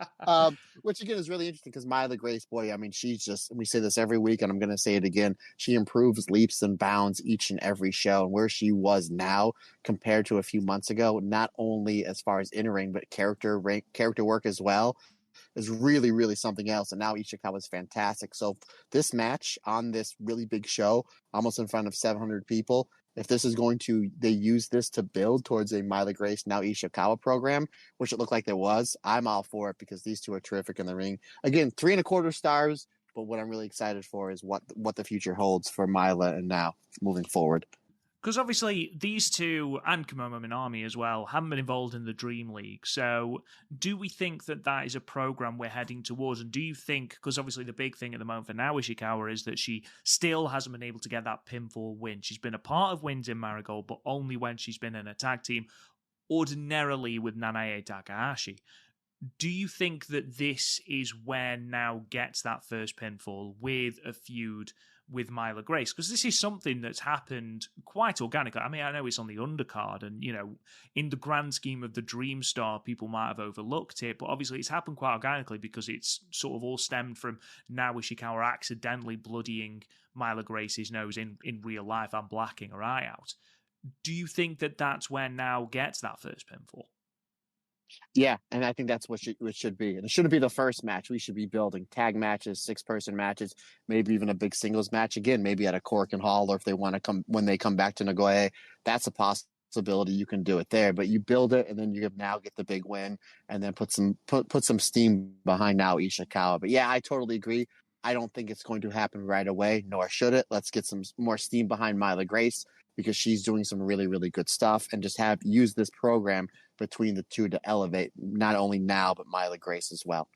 Which again is really interesting because Myla Grace, boy, I mean, she's we say this every week, and I'm going to say it again. She improves leaps and bounds each and every show, and where she was now compared to a few months ago, not only as far as in-ring, but character work as well, is really something else. And now Ishikawa is fantastic. So this match on this really big show, almost in front of 700 people, if this is they use this to build towards a Myla Grace, Nao Ishikawa program, which it looked like there was, I'm all for it because these two are terrific in the ring. Again, 3.25 stars, but what I'm really excited for is what the future holds for Myla and Nao moving forward. Because obviously these two, and Komomo Minami as well, haven't been involved in the Dream League. So do we think that is a program we're heading towards? And do you think, because obviously the big thing at the moment for Nao Ishikawa is that she still hasn't been able to get that pinfall win. She's been a part of wins in Marigold, but only when she's been in a tag team, ordinarily with Nanae Takahashi. Do you think that this is where Nao gets that first pinfall with a feud with Myla Grace? Because this is something that's happened quite organically. I mean, I know it's on the undercard, and, in the grand scheme of the Dream Star, people might have overlooked it, but obviously it's happened quite organically because it's sort of all stemmed from Nao Ishikawa accidentally bloodying Myla Grace's nose in real life and blacking her eye out. Do you think that that's where Nao gets that first pinfall? Yeah, and I think that's what it should be. And it shouldn't be the first match. We should be building tag matches, 6-person matches, maybe even a big singles match. Again, maybe at a Corkin Hall, or if they want to come when they come back to Nagoya, that's a possibility. You can do it there. But you build it, and then you now get the big win, and then put some steam behind Nao Ishikawa. But yeah, I totally agree. I don't think it's going to happen right away, nor should it. Let's get some more steam behind Myla Grace, because she's doing some really good stuff, and just use this program between the two to elevate not only Nao but Myla Grace as well.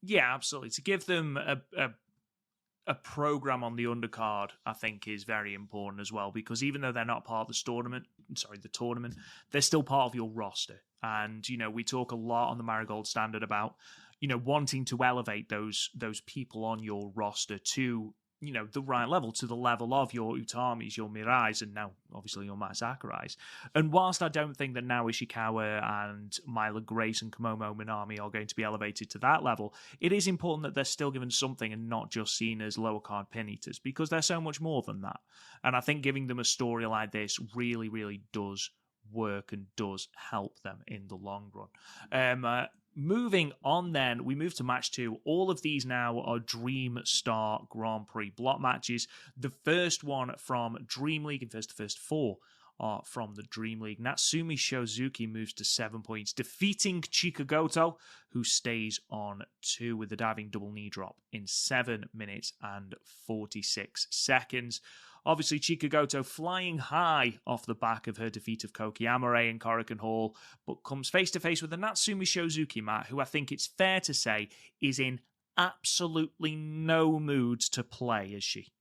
Yeah, absolutely. To give them a program on the undercard, I think, is very important as well, because even though they're not part of the tournament, they're still part of your roster. And, we talk a lot on the Marigold Standard about, wanting to elevate those people on your roster to, the right level, to the level of your Utamis, your Mirais, and now obviously your Mai Sakurais. And whilst I don't think that Nao Ishikawa and Myla Grace and Komomo Minami are going to be elevated to that level, it is important that they're still given something and not just seen as lower card pin eaters, because they're so much more than that. And I think giving them a story like this really does work and does help them in the long run. Moving on then, we move to match 2. All of these now are Dream Star Grand Prix block matches. The first one from Dream League, in fact, the first 4 are from the Dream League. Natsumi Shozuki moves to 7 points, defeating Chika Goto, who stays on 2 with the diving double knee drop in 7 minutes and 46 seconds. Obviously, Chika Goto flying high off the back of her defeat of Koki Amare in Korakuen Hall, but comes face-to-face with the Natsumi Shozuki, Matt, who I think it's fair to say is in absolutely no mood to play, is she?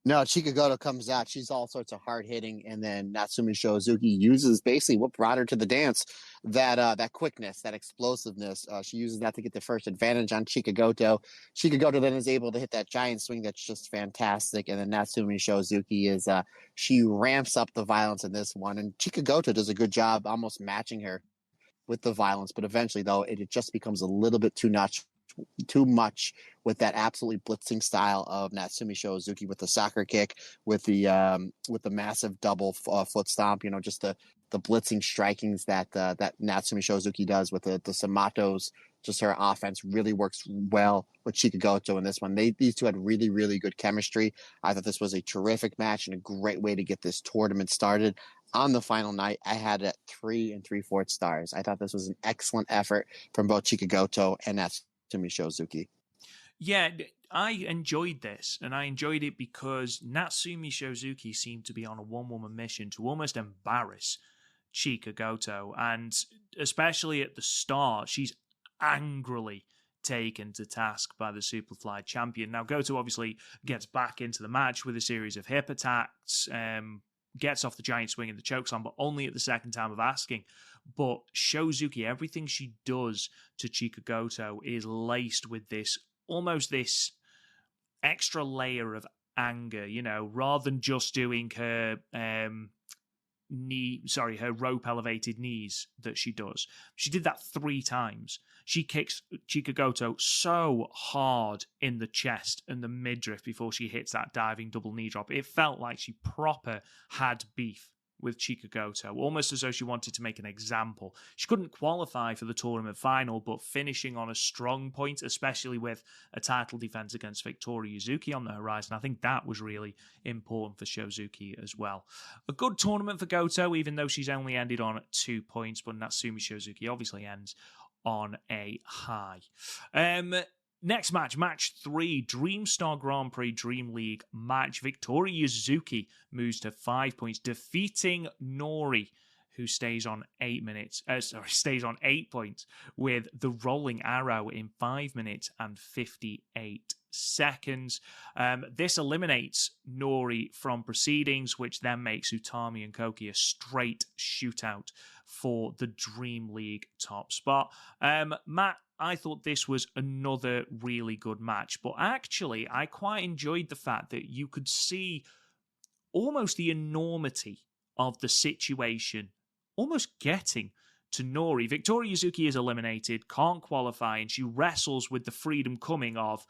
No, Chikagoto comes out. She's all sorts of hard hitting, and then Natsumi Shozuki uses basically what brought her to the dance, that quickness, that explosiveness. She uses that to get the first advantage on Chikagoto. Chikagoto then is able to hit that giant swing that's just fantastic, and then Natsumi Shozuki is she ramps up the violence in this one, and Chikagoto does a good job almost matching her with the violence, but eventually though it just becomes a little bit too much with that absolutely blitzing style of Natsumi Shozuki with the soccer kick, with the massive double foot stomp. Just the blitzing strikings that Natsumi Shozuki does with the Samatos. Just her offense really works well with Chikagoto in this one. These two had really, really good chemistry. I thought this was a terrific match and a great way to get this tournament started. On the final night, I had it at 3 3/4 stars. I thought this was an excellent effort from both Chikagoto and Natsumi Shozuki. Yeah, I enjoyed this, and I enjoyed it because Natsumi Shozuki seemed to be on a one-woman mission to almost embarrass Chikagoto, and especially at the start, she's angrily taken to task by the Superfly champion. Now, Goto obviously gets back into the match with a series of hip attacks, gets off the giant swing and the chokeslam, but only at the second time of asking. But Shozuki, everything she does to Chikagoto is laced with this extra layer of anger, rather than just doing her her rope elevated knees that she does. She did that 3 times. She kicks Chikagoto so hard in the chest and the midriff before she hits that diving double knee drop. It felt like she proper had beef with Chikagoto, almost as though she wanted to make an example. She couldn't qualify for the tournament final, but finishing on a strong point, especially with a title defense against Victoria Yuzuki on the horizon, I think that was really important for Shozuki as well. A good tournament for Goto, even though she's only ended on 2 points, but Natsumi Shozuki obviously ends on a high. Next match 3, Dream Star Grand Prix Dream League match. Victoria Yuzuki moves to 5 points, defeating Nori, who stays on 8 points with the rolling arrow in 5 minutes and 58 seconds. This eliminates Nori from proceedings, which then makes Utami and Koki a straight shootout for the Dream League top spot. Matt, I thought this was another really good match, but actually I quite enjoyed the fact that you could see almost the enormity of the situation almost getting to Nori. Victoria Yuzuki is eliminated, can't qualify, and she wrestles with the freedom coming of,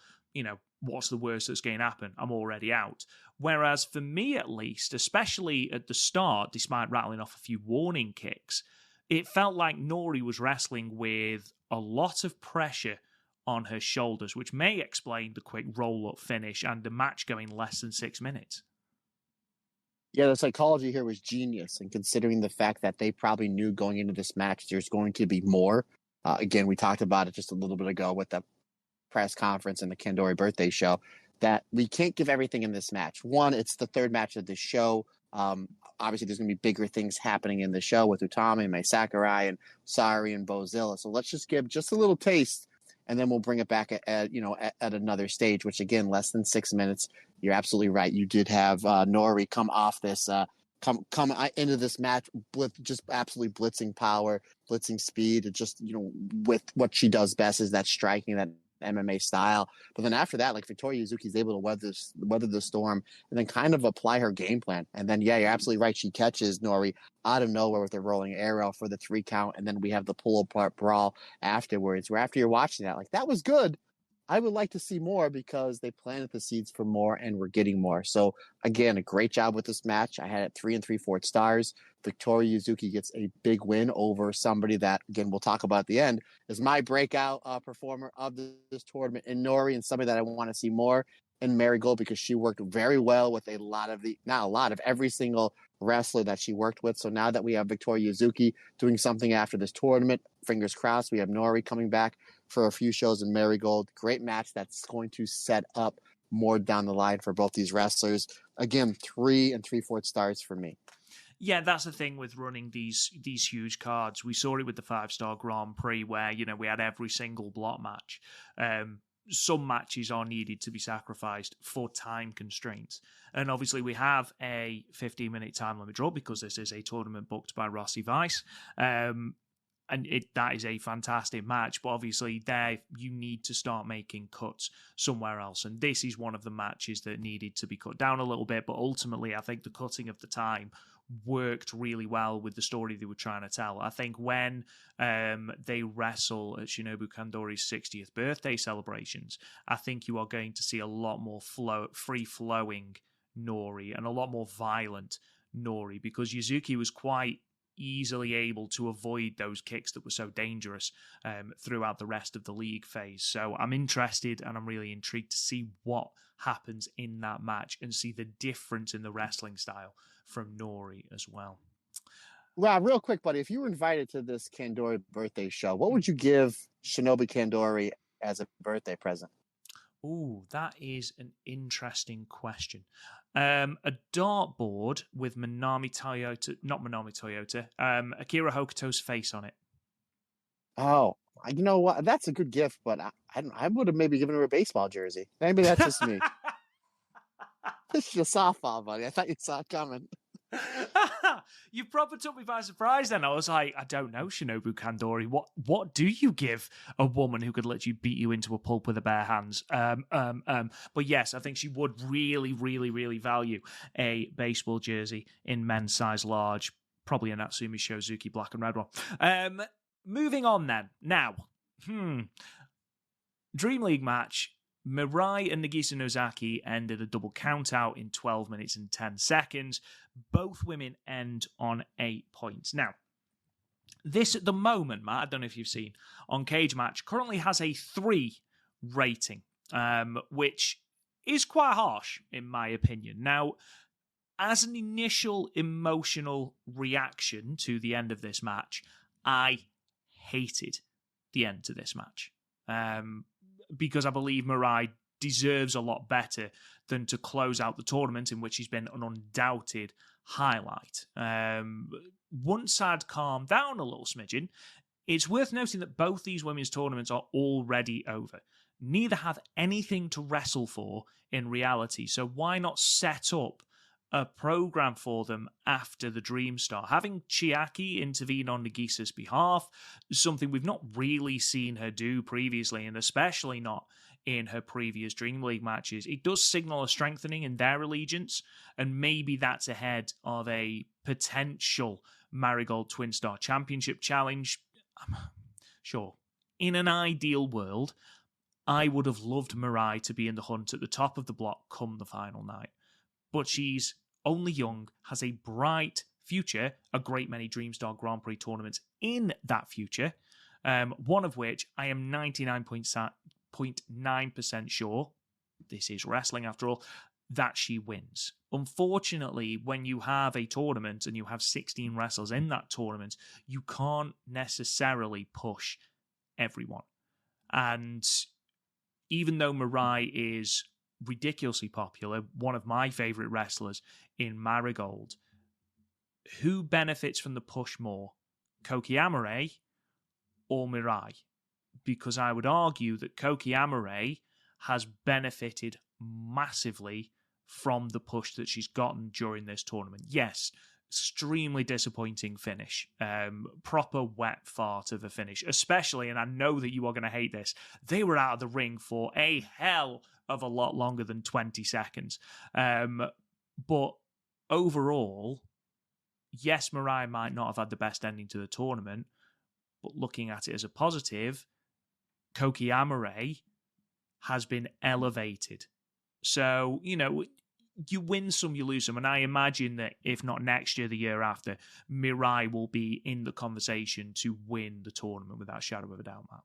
what's the worst that's going to happen? I'm already out. Whereas for me, at least, especially at the start, despite rattling off a few warning kicks, it felt like Nori was wrestling with a lot of pressure on her shoulders, which may explain the quick roll-up finish and the match going less than 6 minutes. Yeah, the psychology here was genius, and considering the fact that they probably knew going into this match there's going to be more. Again, we talked about it just a little bit ago with the press conference and the Kandori birthday show, that we can't give everything in this match. One, it's the 3rd match of the show. Obviously, there's going to be bigger things happening in the show with Utami and Mai Sakurai and Sari and Bozilla. So let's just give just a little taste, and then we'll bring it back at another stage, which, again, less than 6 minutes. You're absolutely right. You did have Nori come off this, come into this match with just absolutely blitzing power, blitzing speed, and just, with what she does best is that striking, that MMA style. But then after that, like, Victoria Yuzuki is able to weather the storm and then kind of apply her game plan. And then, yeah, you're absolutely right. She catches Nori out of nowhere with a rolling arrow for the 3 count. And then we have the pull apart brawl afterwards, where after you're watching that, like, that was good. I would like to see more because they planted the seeds for more and we're getting more. So again, a great job with this match. I had it 3 3/4 stars. Victoria Yuzuki gets a big win over somebody that, again, we'll talk about at the end, is my breakout performer of this tournament in Nori, and somebody that I want to see more in Marigold, because she worked very well with every single wrestler that she worked with. So now that we have Victoria Yuzuki doing something after this tournament, fingers crossed, we have Nori coming back for a few shows in Marigold. Great match that's going to set up more down the line for both these wrestlers. Again, 3 3/4 stars for me. Yeah, that's the thing with running these huge cards. We saw it with the 5-star Grand Prix where, we had every single block match. some matches are needed to be sacrificed for time constraints. And obviously we have a 15-minute time limit draw because this is a tournament booked by Rossi Vice. And that is a fantastic match, but obviously there you need to start making cuts somewhere else. And this is one of the matches that needed to be cut down a little bit, but ultimately I think the cutting of the time worked really well with the story they were trying to tell. I think when they wrestle at Shinobu Kandori's 60th birthday celebrations, I think you are going to see a lot more free-flowing Nori and a lot more violent Nori, because Yuzuki was quite easily able to avoid those kicks that were so dangerous throughout the rest of the league phase. So I'm interested and I'm really intrigued to see what happens in that match and see the difference in the wrestling style from Nori as well. Rob, real quick, buddy, if you were invited to this Kandori birthday show, what would you give Shinobu Kandori as a birthday present? Ooh, that is an interesting question. A dartboard with Akira Hokuto's face on it. Oh, you know what? That's a good gift, but I would have maybe given her a baseball jersey. Maybe that's just me. This is a softball, buddy. I thought you saw it coming. You proper took me by surprise then. I was like, I don't know, Shinobu Kandori. What do you give a woman who could let you beat you into a pulp with her bare hands? But yes, I think she would really, really, really value a baseball jersey in men's size large, probably a Natsumi Shozuki black and red one. Moving on then. Now, Dream League match. Mirai and Nagisa Nozaki ended a double countout in 12 minutes and 10 seconds. Both women end on 8 points. Now, this at the moment, Matt, I don't know if you've seen, on Cage Match, currently has a 3 rating, which is quite harsh, in my opinion. Now, as an initial emotional reaction to the end of this match, I hated the end to this match. Because I believe Mirai deserves a lot better than to close out the tournament, in which he's been an undoubted highlight. Once I'd calmed down a little smidgen, it's worth noting that both these women's tournaments are already over. Neither have anything to wrestle for in reality, so why not set up a program for them after the Dream Star? Having CHIAKI intervene on Nagisa's behalf, something we've not really seen her do previously, and especially not in her previous Dream League matches. It does signal a strengthening in their allegiance, and maybe that's ahead of a potential Marigold Twin Star Championship challenge. Sure. In an ideal world, I would have loved Mirai to be in the hunt at the top of the block come the final night. But she's only young, has a bright future, a great many Dream Star Grand Prix tournaments in that future, one of which I am 99.9% sure, this is wrestling after all, that she wins. Unfortunately, when you have a tournament and you have 16 wrestlers in that tournament, you can't necessarily push everyone. And even though Mirai is ridiculously popular, one of my favorite wrestlers in Marigold, who benefits from the push more, Koki Amare or Mirai? Because I would argue that Koki Amare has benefited massively from the push that she's gotten during this tournament. Yes, extremely disappointing finish. Proper wet fart of a finish, especially, and I know that you are going to hate this, they were out of the ring for a hell of a lot longer than 20 seconds. But overall, yes, Mirai might not have had the best ending to the tournament, but looking at it as a positive, Koki Amare has been elevated. So, you win some, you lose some. And I imagine that if not next year, the year after, Mirai will be in the conversation to win the tournament without a shadow of a doubt, Matt.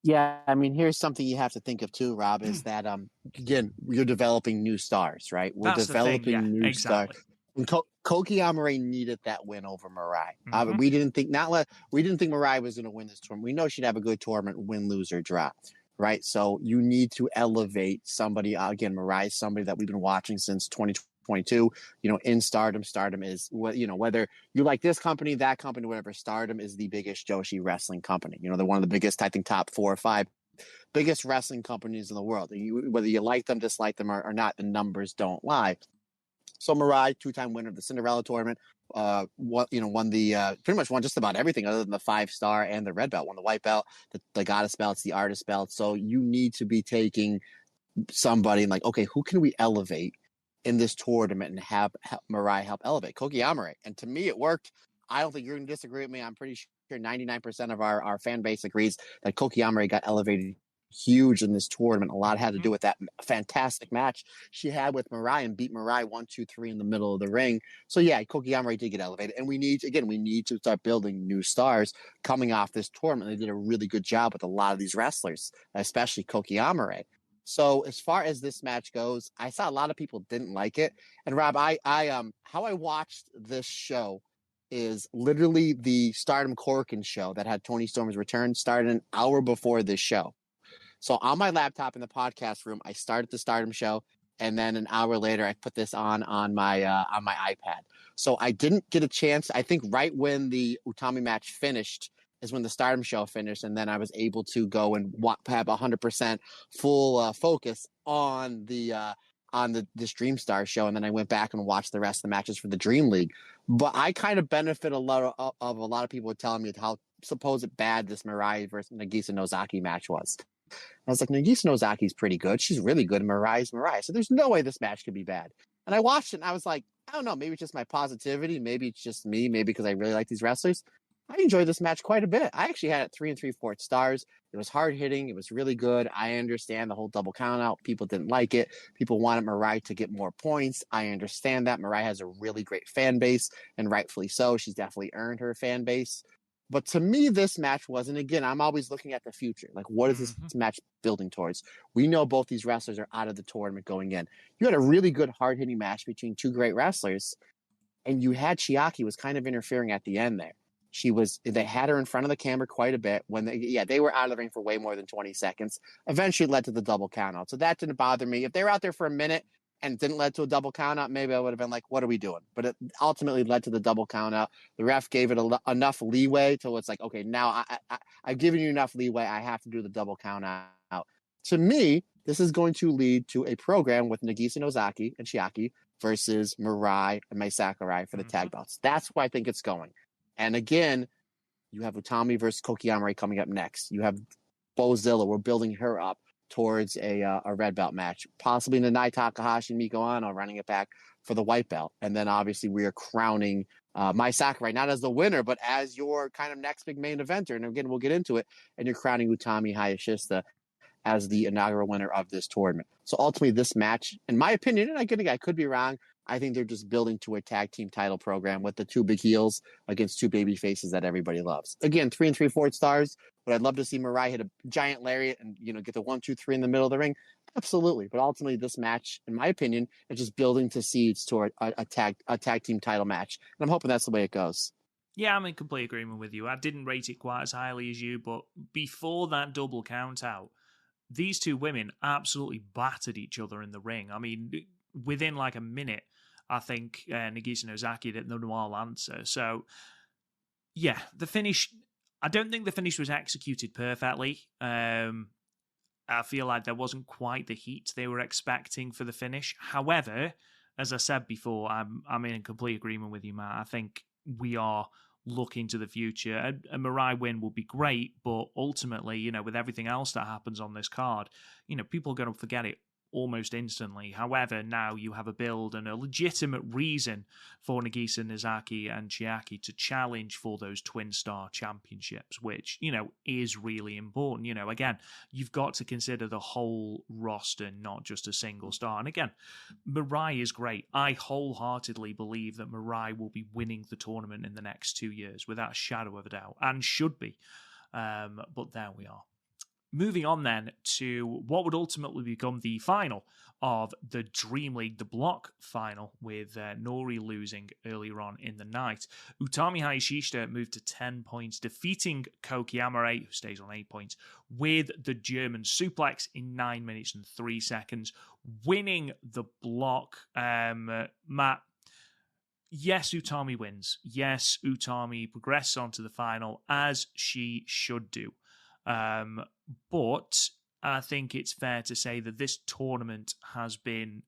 Yeah, I mean, here's something you have to think of too, Rob, is that, again, you're developing new stars, right? We're developing new stars. And Koki Amare needed that win over Mirai. Mm-hmm. We didn't think Mirai was going to win this tournament. We know she'd have a good tournament, win, lose, or draw, right? So you need to elevate somebody. Again, Mirai is somebody that we've been watching since 2022. In Stardom. Stardom is whether you like this company, that company, whatever. Stardom is the biggest Joshi wrestling company. They're one of the biggest, I think, top 4 or 5 biggest wrestling companies in the world. Whether you like them, dislike them, or not, the numbers don't lie. So Mirai, 2-time winner of the Cinderella tournament, won the pretty much won just about everything other than the 5-star and the red belt. Won the white belt, the goddess belts, the artist belt. So you need to be taking somebody and like, okay, who can we elevate in this tournament and have Mirai help elevate? Koki Amare. And to me, it worked. I don't think you're going to disagree with me. I'm pretty sure 99% of our fan base agrees that Koki Amare got elevated huge in this tournament. A lot had to do with that fantastic match she had with Mirai and beat Mirai 1-2-3 in the middle of the ring. So yeah, Koki Amare did get elevated. And we need to start building new stars coming off this tournament. They did a really good job with a lot of these wrestlers, especially Koki Amare. So as far as this match goes, I saw a lot of people didn't like it. And Rob, how I watched this show is literally the Stardom Corkin show that had Tony Storm's return started an hour before this show. So on my laptop in the podcast room, I started the Stardom show, and then an hour later, I put this on my iPad. So I didn't get a chance. I think right when the Utami match finished is when the Stardom show finished, and then I was able to go and have 100% full focus on this Dream Star show, and then I went back and watched the rest of the matches for the Dream League. But I kind of benefit a lot of a lot of people telling me how supposed bad this Mirai versus Nagisa Nozaki match was. I was like, Nagisa Nozaki's pretty good. She's really good. Mirai's Mirai. So there's no way this match could be bad. And I watched it and I was like, I don't know, maybe it's just my positivity. Maybe it's just me. Maybe because I really like these wrestlers. I enjoyed this match quite a bit. I actually had it 3 3/4 stars. It was hard hitting. It was really good. I understand the whole double count out. People didn't like it. People wanted Mirai to get more points. I understand that. Mirai has a really great fan base, and rightfully so. She's definitely earned her fan base. But to me, this match wasn't. Again, I'm always looking at the future. Like, what is this match building towards? We know both these wrestlers are out of the tournament going in. You had a really good, hard-hitting match between two great wrestlers, and you had CHIAKI was kind of interfering at the end there. They had her in front of the camera quite a bit when they were out of the ring for way more than 20 seconds. Eventually led to the double count out. So that didn't bother me. If they were out there for a minute and it didn't lead to a double count out, maybe I would have been like, what are we doing? But it ultimately led to the double count out. The ref gave it enough leeway till it's like, okay, now I've given you enough leeway. I have to do the double count out. To me, this is going to lead to a program with Nagisa Nozaki and CHIAKI versus Mirai and Mai Sakurai for the tag belts. That's where I think it's going. And again, you have Utami versus Koki Amare coming up next. You have Bozilla. We're building her up towards a red belt match. Possibly Nanae, Takahashi, and Miko Ano running it back for the white belt. And then obviously we are crowning Mai Sakurai, not as the winner, but as your kind of next big main eventer. And again, we'll get into it. And you're crowning Utami Hayashishita as the inaugural winner of this tournament. So ultimately this match, in my opinion, and I could be wrong, I think they're just building to a tag team title program with the two big heels against two baby faces that everybody loves. Again, 3 3/4 stars. Would I love to see Mirai hit a giant lariat and get the 1, 2, 3 in the middle of the ring? Absolutely. But ultimately, this match, in my opinion, is just building to seeds toward a tag team title match. And I'm hoping that's the way it goes. Yeah, I'm in complete agreement with you. I didn't rate it quite as highly as you, but before that double count out, these two women absolutely battered each other in the ring. I mean, within like a minute, I think Nagisa Nozaki did the normal answer. So, yeah, the finish, I don't think the finish was executed perfectly. I feel like there wasn't quite the heat they were expecting for the finish. However, as I said before, I'm in complete agreement with you, Matt. I think we are looking to the future. A Mirai win would be great, but ultimately, with everything else that happens on this card, people are going to forget it almost instantly. However, now you have a build and a legitimate reason for Nagisa Nozaki and CHIAKI to challenge for those twin star championships, which, is really important. Again, you've got to consider the whole roster, not just a single star. And again, Mirai is great. I wholeheartedly believe that Mirai will be winning the tournament in the next 2 years without a shadow of a doubt, and should be. But there we are. Moving on then to what would ultimately become the final of the Dream League, the block final, with Nori losing earlier on in the night. Utami Hayashishita moved to 10 points, defeating Koki Amare, who stays on 8 points, with the German suplex in 9 minutes and 3 seconds, winning the block. Matt, yes, Utami wins. Yes, Utami progresses on to the final, as she should do. But I think it's fair to say that this tournament has been,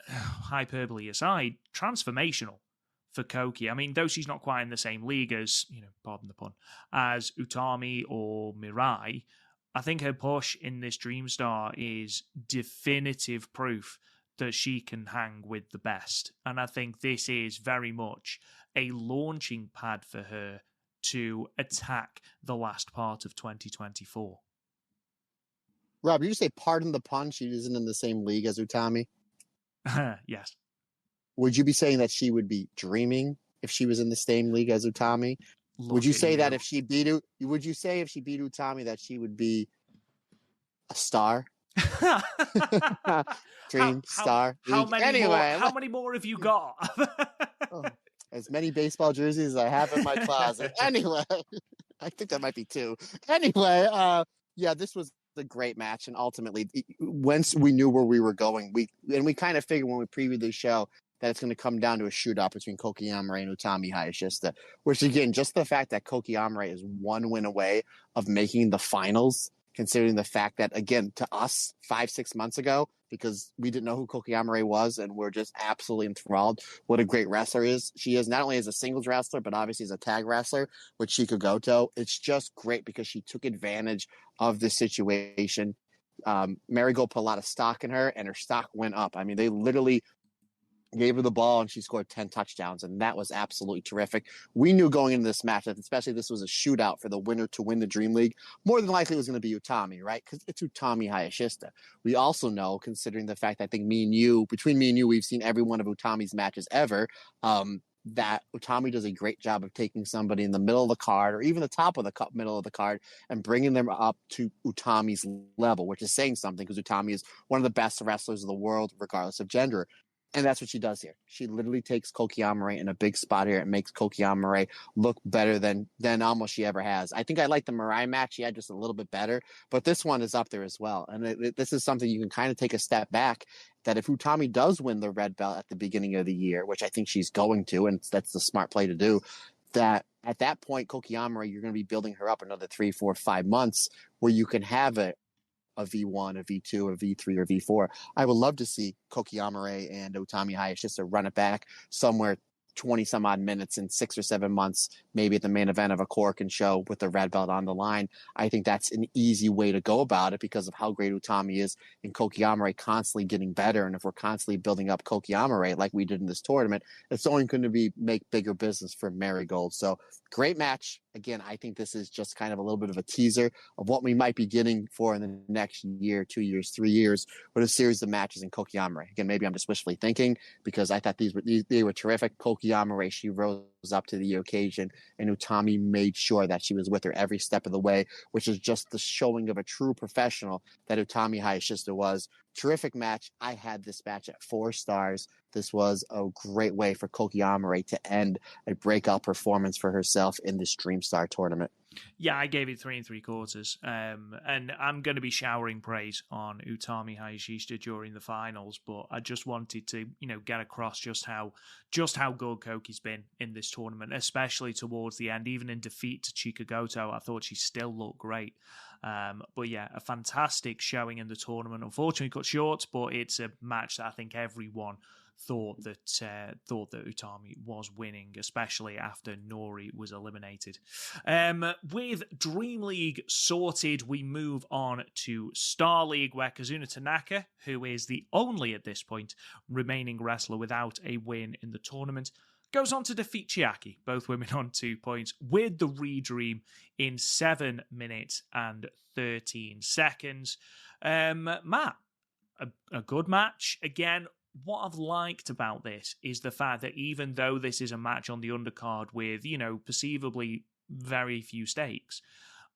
hyperbole aside, transformational for Koki. I mean, though she's not quite in the same league as, pardon the pun, as Utami or Mirai, I think her push in this Dream Star is definitive proof that she can hang with the best. And I think this is very much a launching pad for her to attack the last part of 2024. Rob, you just say pardon the pun, she isn't in the same league as Utami? Yes. Would you be saying that she would be dreaming if she was in the same league as Utami? Would you say that if she beat Utami that she would be a star? Dream Star. How many more have you got? As many baseball jerseys as I have in my closet. Anyway, I think that might be 2. Anyway, this was a great match, and ultimately, once we knew where we were going, we kind of figured when we previewed the show that it's going to come down to a shootout between Koki Amare and Utami Hayashishita, which again, just the fact that Koki Amare is 1 win away of making the finals, considering the fact that, again, to us 5-6 months ago, because we didn't know who Koki Amare was, and we're just absolutely enthralled what a great wrestler is. She is not only as a singles wrestler, but obviously as a tag wrestler with Chikagoto. It's just great because she took advantage of the situation. Marigold put a lot of stock in her, and her stock went up. I mean, they literally gave her the ball and she scored 10 touchdowns, and that was absolutely terrific. We knew going into this match that especially this was a shootout for the winner to win the Dream League, more than likely it was going to be Utami, right? Because it's Utami Hayashishita. We also know, considering the fact that I think between me and you, we've seen every one of Utami's matches ever, that Utami does a great job of taking somebody in the middle of the card or even the top of the middle of the card and bringing them up to Utami's level, which is saying something because Utami is one of the best wrestlers of the world, regardless of gender. And that's what she does here. She literally takes Koki Amare in a big spot here and makes Koki Amare look better than almost she ever has. I think I like the Mirai match. She had just a little bit better, but this one is up there as well. And this is something you can kind of take a step back, that if Utami does win the red belt at the beginning of the year, which I think she's going to, and that's the smart play to do, that at that point, Koki Amare, you're going to be building her up another 3, 4, 5 months where you can have a V1, a V2, a V3, or V4. I would love to see Koki Amare and Utami Hayashishita run it back somewhere 20 some odd minutes in 6 or 7 months, maybe at the main event of a Korakuen show with the red belt on the line. I think that's an easy way to go about it because of how great Utami is and Koki Amare constantly getting better. And if we're constantly building up Koki Amare like we did in this tournament, it's only going to make bigger business for Marigold. So great match. Again, I think this is just kind of a little bit of a teaser of what we might be getting for in the next year, 2 years, 3 years with a series of matches in Koki Amare. Again, maybe I'm just wishfully thinking because I thought they were terrific. Koki Amare, she rose up to the occasion, and Utami made sure that she was with her every step of the way, which is just the showing of a true professional that Utami Hayashishita was. Terrific match. I had this match at 4 stars. This was a great way for Koki Amare to end a breakout performance for herself in this Dream Star tournament. Yeah, I gave it 3 3/4. And I'm going to be showering praise on Utami Hayashishita during the finals, but I just wanted to, get across just how good Koki's been in this tournament, especially towards the end. Even in defeat to Chikagoto, I thought she still looked great. But yeah, a fantastic showing in the tournament. Unfortunately cut short, but it's a match that I think everyone thought that Utami was winning, especially after Nori was eliminated. With Dream League sorted, we move on to Star League, where Kazuna Tanaka, who is the only at this point remaining wrestler without a win in the tournament, goes on to defeat CHIAKI, both women on 2 points, with the Redream in 7 minutes and 13 seconds. Matt, a good match. Again, what I've liked about this is the fact that even though this is a match on the undercard with, perceivably very few stakes,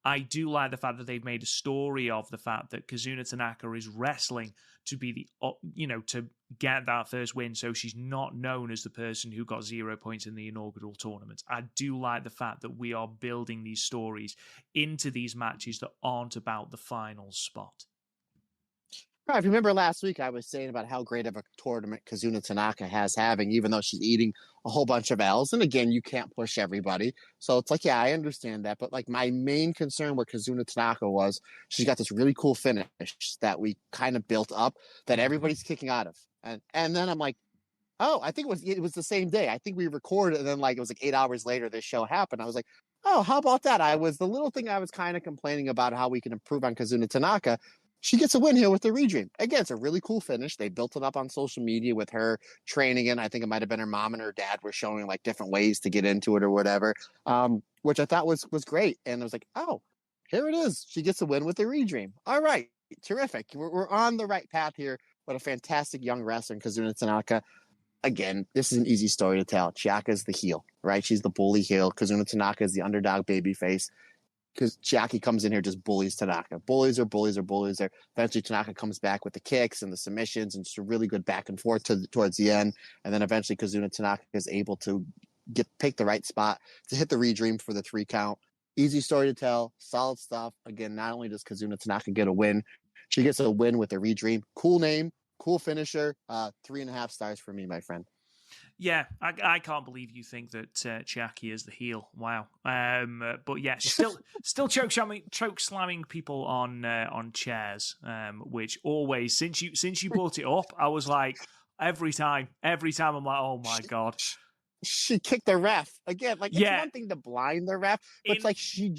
I do like the fact that they've made a story of the fact that Kazuna Tanaka is wrestling to be to get that first win, so she's not known as the person who got 0 points in the inaugural tournament. I do like the fact that we are building these stories into these matches that aren't about the final spot. Right, if you remember last week, I was saying about how great of a tournament Kazuna Tanaka has having, even though she's eating a whole bunch of L's. And again, you can't push everybody. So it's like, yeah, I understand that. But like my main concern with Kazuna Tanaka was she's got this really cool finish that we kind of built up that everybody's kicking out of. And then I'm like, oh, I think it was the same day. I think we recorded and then like it was like 8 hours later this show happened. I was like, oh, how about that? The little thing I was kind of complaining about how we can improve on Kazuna Tanaka. She gets a win here with the Redream. Again, it's a really cool finish. They built it up on social media with her training in. I think it might have been her mom and her dad were showing like different ways to get into it or whatever, which I thought was great. And I was like, oh, here it is. She gets a win with the Redream. All right, terrific. We're on the right path here. What a fantastic young wrestler in Kazuna Tanaka. Again, this is an easy story to tell. CHIAKI is the heel, right? She's the bully heel. Kazuna Tanaka is the underdog babyface. Because CHIAKI comes in here, just bullies Tanaka. Bullies her. Eventually, Tanaka comes back with the kicks and the submissions, and just a really good back and forth towards the end. And then eventually, Kazuna Tanaka is able to pick the right spot to hit the Redream for the 3 count. Easy story to tell. Solid stuff. Again, not only does Kazuna Tanaka get a win, she gets a win with the Redream. Cool name. Cool finisher. 3.5 stars for me, my friend. Yeah, I can't believe you think that CHIAKI is the heel. Wow. But yeah, still choke slamming people on chairs. Which always since you brought it up, I was like every time I'm like, oh my god. She kicked the ref again. Like, it's one thing to blind the ref, but it's like she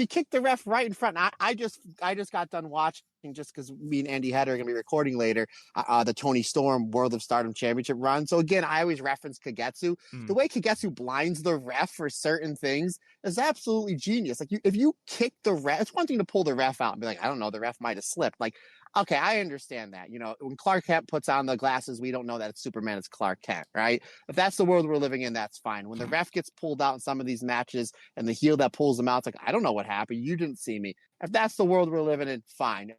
kicked the ref right in front. I just got done watching, just because me and Andy Head are going to be recording later, the Tony Storm World of Stardom Championship run. So again, I always reference Kagetsu. The way Kagetsu blinds the ref for certain things is absolutely genius. Like, if you kick the ref, it's one thing to pull the ref out and be like, I don't know, the ref might have slipped. Like, okay, I understand that. You know, when Clark Kent puts on the glasses, we don't know that it's Superman, it's Clark Kent, right? If that's the world we're living in, that's fine. When the ref gets pulled out in some of these matches and the heel that pulls them out, it's like, I don't know what happened. You didn't see me. If that's the world we're living in, fine.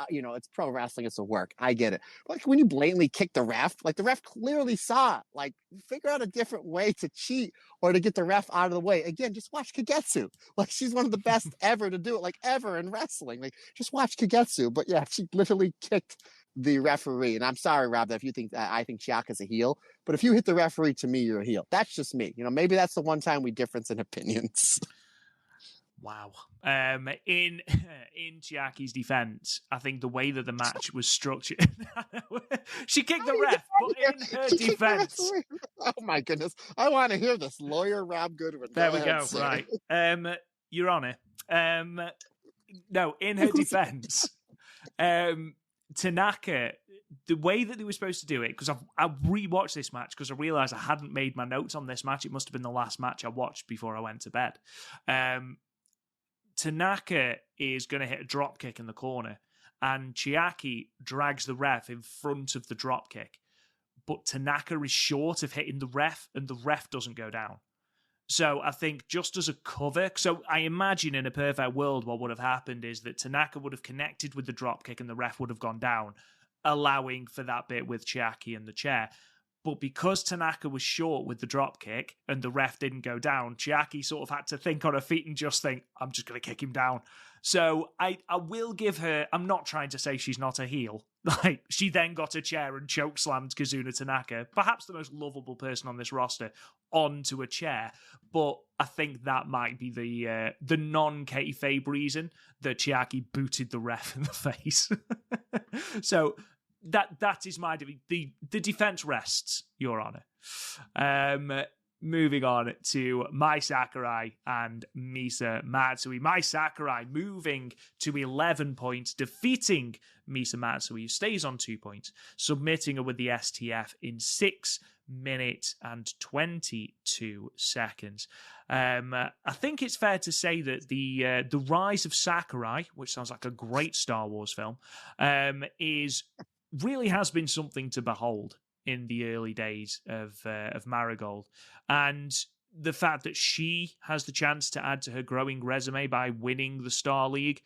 It's pro wrestling. It's a work. I get it. But like, when you blatantly kick the ref, like the ref clearly saw it. Like, figure out a different way to cheat or to get the ref out of the way. Again, just watch Kagetsu. Like, she's one of the best ever to do it, like ever in wrestling. Like, just watch Kagetsu. But yeah, she literally kicked the referee. And I'm sorry, Rob, that if you think I think CHIAKI's a heel, but if you hit the referee, to me, you're a heel. That's just me. Maybe that's the one time we difference in opinions. Wow. In CHIAKI's defense, I think the way that the match was structured, she kicked the ref, but in her defense, oh my goodness, I want to hear this. Lawyer Rob Goodwin. There we go. Right, Your Honor. No, in her defense, Tanaka, the way that they were supposed to do it, because I rewatched this match because I realized I hadn't made my notes on this match. It must have been the last match I watched before I went to bed. Tanaka is going to hit a drop kick in the corner, and CHIAKI drags the ref in front of the drop kick. But Tanaka is short of hitting the ref, and the ref doesn't go down. So I think just as a cover, so I imagine in a perfect world what would have happened is that Tanaka would have connected with the drop kick and the ref would have gone down, allowing for that bit with CHIAKI and the chair. But because Tanaka was short with the drop kick and the ref didn't go down, CHIAKI sort of had to think on her feet and just think, I'm just going to kick him down. So I will give her, I'm not trying to say she's not a heel. Like, she then got a chair and chokeslammed Kazuna Tanaka, perhaps the most lovable person on this roster, onto a chair. But I think that might be the non-kayfabe reason that CHIAKI booted the ref in the face. So that is my the defense rests, Your Honor. Moving on to Mai Sakurai and Misa Matsui. Mai Sakurai moving to 11 points, defeating Misa Matsui, who stays on 2 points, submitting her with the STF in 6 minutes and 22 seconds. I think it's fair to say that the Rise of Sakurai, which sounds like a great Star Wars film, really has been something to behold in the early days of Marigold. And the fact that she has the chance to add to her growing resume by winning the Star League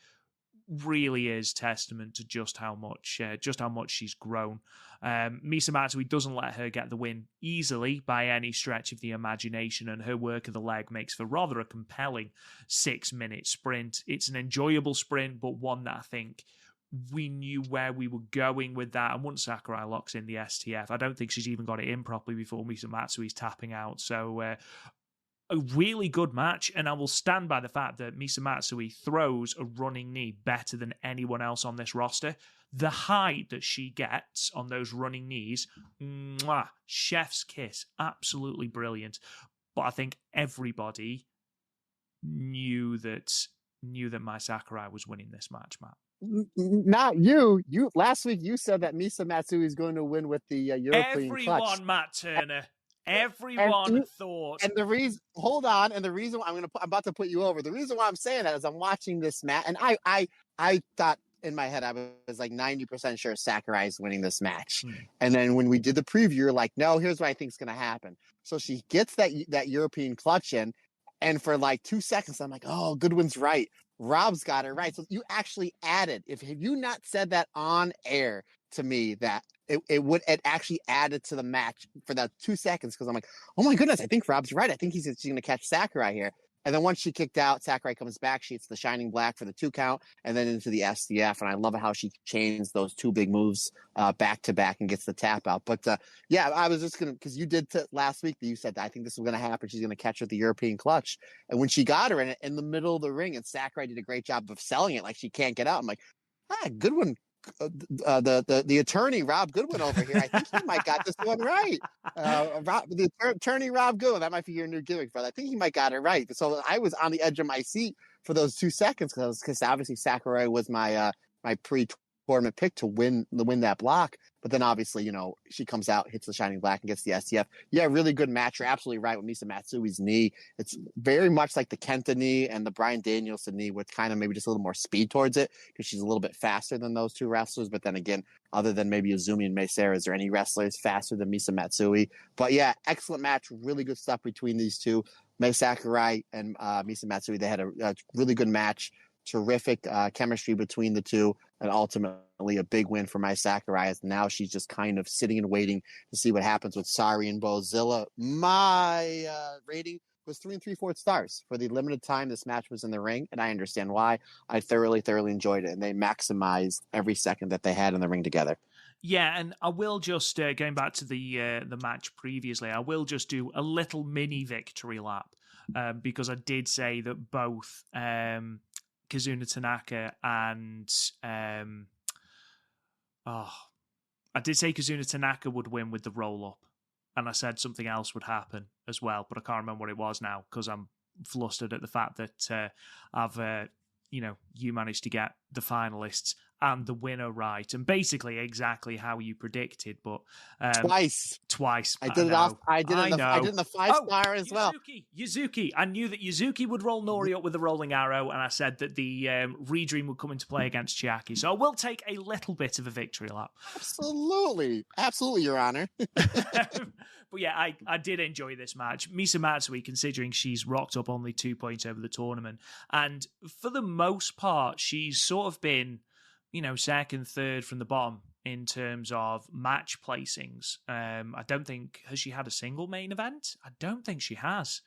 really is testament to just how much she's grown. Misa Matsui doesn't let her get the win easily by any stretch of the imagination, and her work of the leg makes for rather a compelling 6-minute sprint. It's an enjoyable sprint, but one that I think we knew where we were going with that. And once Sakurai locks in the STF, I don't think she's even got it in properly before Misa Matsui's tapping out. So a really good match, and I will stand by the fact that Misa Matsui throws a running knee better than anyone else on this roster. The height that she gets on those running knees, mwah, chef's kiss, absolutely brilliant. But I think everybody knew that Mai Sakurai was winning this match, Matt. Not you. You last week you said that Misa Matsui is going to win with the European Everyone, clutch. Matt Turner. Everyone thought. And the reason, hold on, and the reason I'm about to put you over. The reason why I'm saying that is I'm watching this match, and I thought in my head I was like 90% sure Sakurai is winning this match. And then when we did the preview, you're like, no, here's what I think is going to happen. So she gets that European clutch in, and for like 2 seconds, I'm like, oh, Goodwin's right. Rob's got it right. So you actually added. If you not said that on air to me, that it actually added to the match for that 2 seconds, because I'm like, oh my goodness, I think Rob's right. I think she's going to catch Sakurai here. And then once she kicked out, Sakurai comes back. She hits the Shining Black for the 2 count, and then into the SDF. And I love how she chains those 2 big moves back to back and gets the tap out. But yeah, I was just going to, because you did last week that you said that I think this was going to happen. She's going to catch her at the European clutch. And when she got her in the middle of the ring, and Sakurai did a great job of selling it like she can't get out, I'm like, Goodwin. The attorney Rob Goodwin over here, I think he might got this one right. The attorney Rob Goodwin, that might be your new gimmick, brother. I think he might got it right. So I was on the edge of my seat for those 2 seconds, because obviously Sakurai was my my pre-tournament pick to win that block. But then obviously, she comes out, hits the Shining Black, and gets the STF. Yeah, really good match. You're absolutely right with Misa Matsui's knee. It's very much like the Kenta knee and the Bryan Danielson knee, with kind of maybe just a little more speed towards it, because she's a little bit faster than those 2 wrestlers. But then again, other than maybe Izumi and Mei Seira, is there any wrestlers faster than Misa Matsui? But yeah, excellent match. Really good stuff between these two. Mai Sakurai and Misa Matsui, they had a really good match. Terrific chemistry between the two, and ultimately a big win for Mai Sakurai, as now she's just kind of sitting and waiting to see what happens with Sari and Bozilla. My rating was 3 3/4 stars for the limited time this match was in the ring, and I understand why. I thoroughly enjoyed it, and they maximized every second that they had in the ring together. Yeah, and I will just, going back to the match previously, I will just do a little mini victory lap, because I did say that both Kazuna Tanaka and I did say Kazuna Tanaka would win with the roll-up, and I said something else would happen as well, but I can't remember what it was now, because I'm flustered at the fact that you managed to get the finalists and the winner right, and basically exactly how you predicted, but twice. I did it off. I did it in the 5-star as well. Yuzuki. I knew that Yuzuki would roll Nori up with the rolling arrow, and I said that the Redream would come into play against CHIAKI. So I will take a little bit of a victory lap. Absolutely, Your Honor. But yeah, I did enjoy this match. Misa Matsui, considering she's rocked up only 2 points over the tournament, and for the most part, she's sort of been, second, third from the bottom in terms of match placings. I don't think, has she had a single main event? I don't think she has.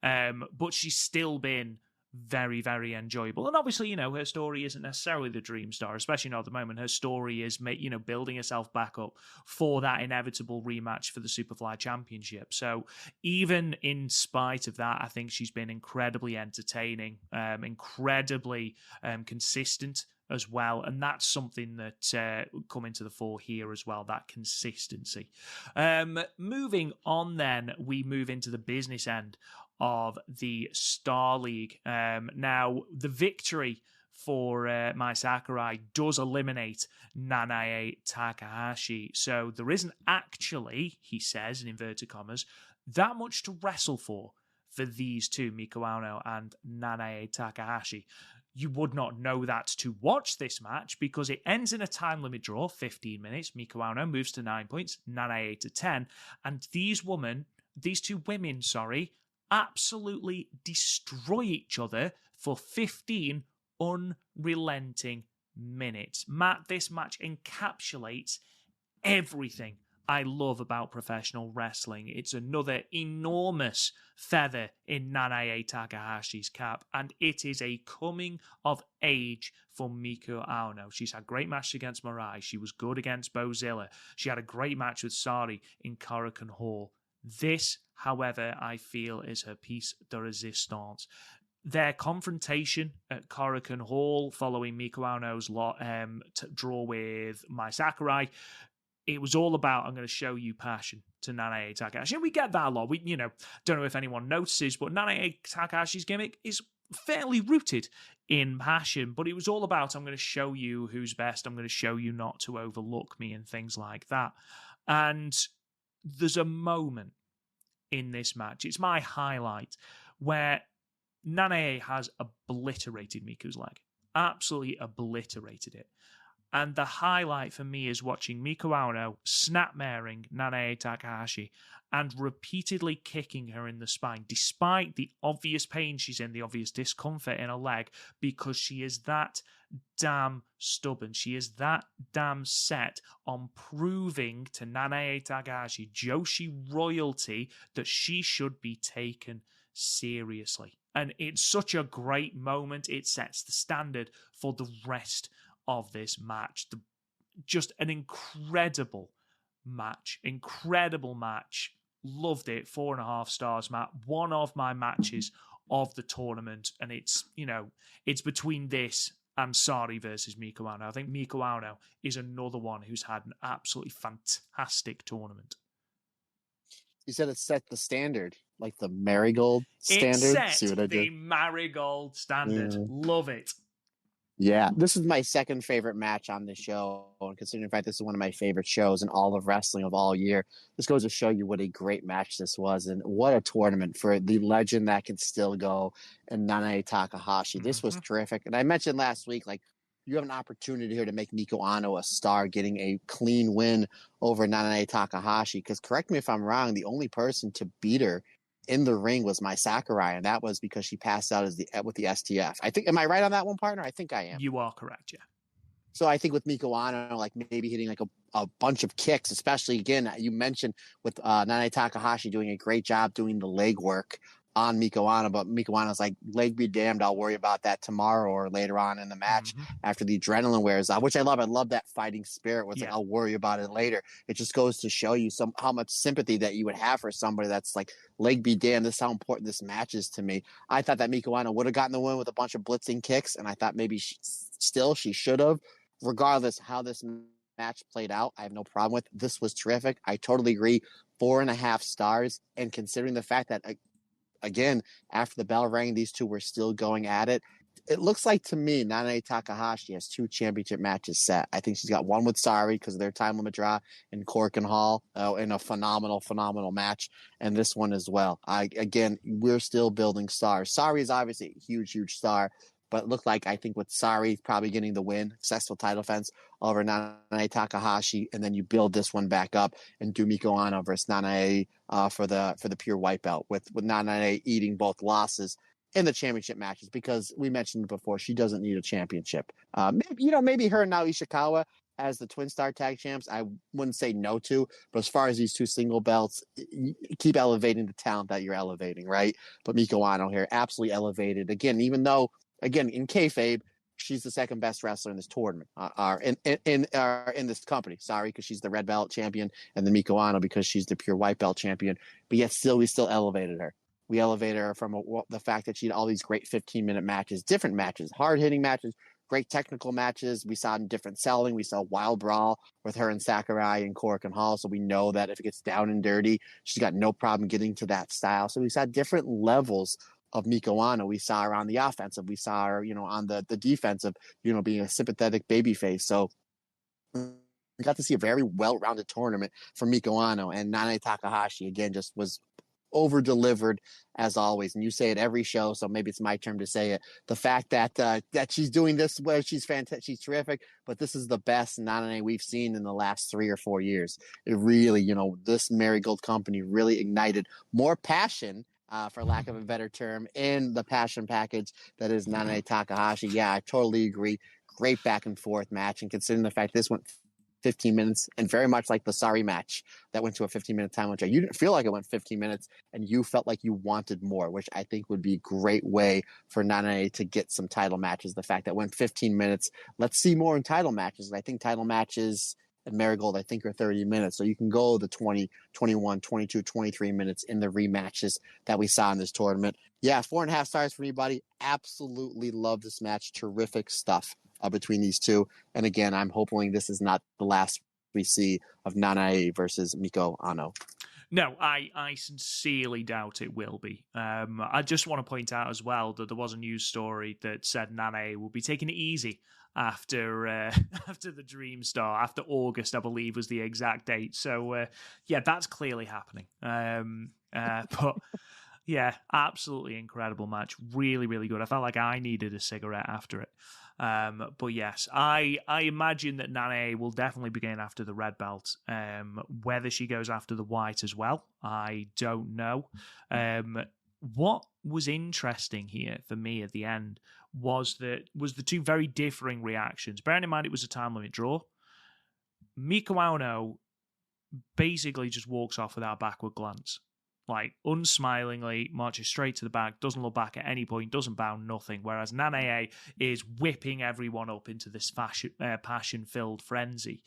But she's still been very, very enjoyable. And obviously, her story isn't necessarily the Dream Star, especially not at the moment. Her story is, building herself back up for that inevitable rematch for the Superfly Championship. So even in spite of that, I think she's been incredibly entertaining, incredibly consistent as well. And that's something that come into the fore here as well, that consistency. Moving on then, we move into the business end of the Star League. Now, the victory for Mai Sakurai does eliminate Nanae Takahashi. So there isn't actually, he says in inverted commas, that much to wrestle for these two, Miku Ano and Nanae Takahashi. You would not know that to watch this match, because it ends in a time limit draw, 15 minutes. Miku Ano moves to 9 points, Nanae to 10. And these two women, absolutely destroy each other for 15 unrelenting minutes. Matt, this match encapsulates everything I love about professional wrestling. It's another enormous feather in Nanae Takahashi's cap, and it is a coming of age for Miku Aono. She's had great matches against Mirai. She was good against Bozilla. She had a great match with Sari in Korakuen Hall. This, however, I feel is her piece de resistance. Their confrontation at Korakuen Hall following Miku Aono's draw with Mai Sakurai, it was all about, I'm going to show you passion to Nanae Takahashi. And we get that a lot. We, don't know if anyone notices, but Nanae Takahashi's gimmick is fairly rooted in passion. But it was all about, I'm going to show you who's best. I'm going to show you not to overlook me and things like that. And there's a moment in this match, it's my highlight, where Nanae has obliterated Miku's leg. Absolutely obliterated it. And the highlight for me is watching Miku Aono snapmaring Nanae Takahashi and repeatedly kicking her in the spine, despite the obvious pain she's in, the obvious discomfort in her leg, because she is that damn stubborn. She is that damn set on proving to Nanae Takahashi, Joshi royalty, that she should be taken seriously. And it's such a great moment. It sets the standard for the rest of this match. Just an incredible match. Loved it. 4.5 stars, Matt. One of my matches of the tournament. And it's between this and Sari versus Miku Aono. I think Miku Aono is another one who's had an absolutely fantastic tournament. You said it set the standard, like the Marigold standard. It set the Marigold standard. Yeah. Love it. Yeah, this is my second favorite match on the show. And considering the fact this is one of my favorite shows in all of wrestling of all year, this goes to show you what a great match this was and what a tournament for the legend that can still go and Nanae Takahashi. This was terrific. And I mentioned last week, like, you have an opportunity here to make Miku Aono a star, getting a clean win over Nanae Takahashi. Because correct me if I'm wrong, the only person to beat her in the ring was Mai Sakurai, and that was because she passed out with the STF. I think, am I right on that one, partner? I think I am. You are correct, yeah. So I think with Miku Aono, like maybe hitting like a bunch of kicks, especially again, you mentioned with Nanae Takahashi doing a great job doing the leg work on Miku Aono, but Miku Aono's like, leg be damned, I'll worry about that tomorrow or later on in the match after the adrenaline wears off, which I love. I love that fighting spirit where it's like, I'll worry about it later. It just goes to show you how much sympathy that you would have for somebody that's like, leg be damned, this is how important this match is to me. I thought that Miku Aono would have gotten the win with a bunch of blitzing kicks, and I thought maybe she should have. Regardless how this match played out, I have no problem with. This was terrific. I totally agree. 4.5 stars, and considering the fact that again, after the bell rang, these two were still going at it. It looks like to me, Nanae Takahashi has 2 championship matches set. I think she's got one with Sari because of their time limit draw in Korakuen Hall in a phenomenal match, and this one as well. We're still building stars. Sari is obviously a huge star, but it looked like, I think with Sari probably getting the win, successful title defense over Nanae Takahashi, and then you build this one back up and do Miku Aono versus Nanae for the pure white belt, with Nanae eating both losses in the championship matches, because we mentioned before, she doesn't need a championship. Maybe her and now Ishikawa as the Twin Star Tag Champs, I wouldn't say no to, but as far as these 2 single belts, keep elevating the talent that you're elevating, right? But Miku Aono here, absolutely elevated. Again, even though, in kayfabe, she's the second best wrestler in this tournament, in this company. Sorry, because she's the red belt champion, and the Miku Aono because she's the pure white belt champion. But yet, we still elevated her. We elevated her from the fact that she had all these great 15-minute matches, different matches, hard-hitting matches, great technical matches. We saw different selling. We saw Wild Brawl with her and Sakurai in Korakuen Hall, so we know that if it gets down and dirty, she's got no problem getting to that style. So we saw different levels of Miku Aono. We saw her on the offensive. We saw her, on the defensive, being a sympathetic babyface. So we got to see a very well-rounded tournament for Miku Aono, and Nanae Takahashi, again, just was over-delivered as always. And you say it every show, so maybe it's my turn to say it. The fact that she's doing this where she's fantastic, she's terrific, but this is the best Nanae we've seen in the last 3 or 4 years. It really, this Marigold company really ignited more passion, for lack of a better term, in the passion package that is Nanae Takahashi. Yeah, I totally agree. Great back and forth match. And considering the fact this went 15 minutes, and very much like the Sari match that went to a 15-minute time limit. You didn't feel like it went 15 minutes, and you felt like you wanted more, which I think would be a great way for Nanae to get some title matches. The fact that it went 15 minutes, let's see more in title matches. And I think title matches at Marigold, I think, are 30 minutes. So you can go the 20, 21, 22, 23 minutes in the rematches that we saw in this tournament. Yeah, 4.5 stars for me, buddy. Absolutely love this match. Terrific stuff between these two. And again, I'm hoping this is not the last we see of Nanae versus Miko Ano. No, I sincerely doubt it will be. I just want to point out as well that there was a news story that said Nanae will be taking it easy after after the Dream Star, after August, I believe was the exact date. So, yeah, that's clearly happening. But yeah, absolutely incredible match. Really, really good. I felt like I needed a cigarette after it. But yes, I imagine that Nanae will definitely be going after the red belt. Whether she goes after the white as well, I don't know. What was interesting here for me at the end was the two very differing reactions. Bearing in mind it was a time limit draw, Miko Ano basically just walks off without a backward glance. Like, unsmilingly, marches straight to the back, doesn't look back at any point, doesn't bow, nothing. Whereas Nanae is whipping everyone up into this passion-filled frenzy.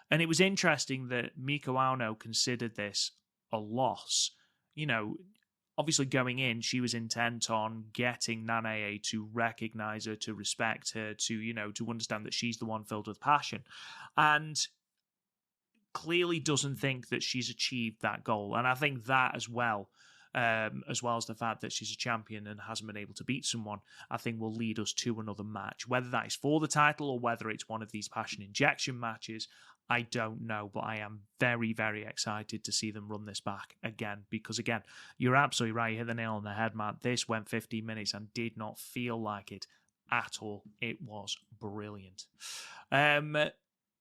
And it was interesting that Miko Ano considered this a loss. You know, obviously going in, she was intent on getting Nanae to recognize her, to respect her, to understand that she's the one filled with passion. And clearly doesn't think that she's achieved that goal. And I think that as well as the fact that she's a champion and hasn't been able to beat someone, I think will lead us to another match. Whether that is for the title or whether it's one of these passion injection matches, I don't know. But I am very, very excited to see them run this back again. Because again, you're absolutely right. You hit the nail on the head, Matt. This went 15 minutes and did not feel like it at all. It was brilliant.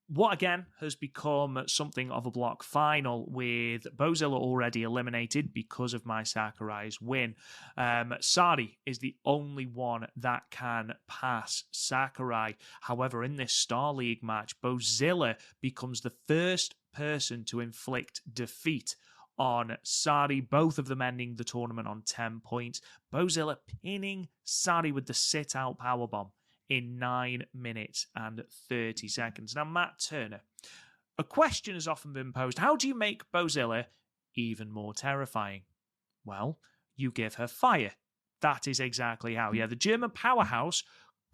What again has become something of a block final with Bozilla already eliminated because of Mai Sakurai's win. Sari is the only one that can pass Sakurai. However, in this Star League match, Bozilla becomes the first person to inflict defeat on Sari, both of them ending the tournament on 10 points. Bozilla pinning Sari with the sit-out powerbomb in 9 minutes and 30 seconds. Now, Matt Turner, a question has often been posed. How do you make Bozilla even more terrifying? Well, you give her fire. That is exactly how. Yeah, the German powerhouse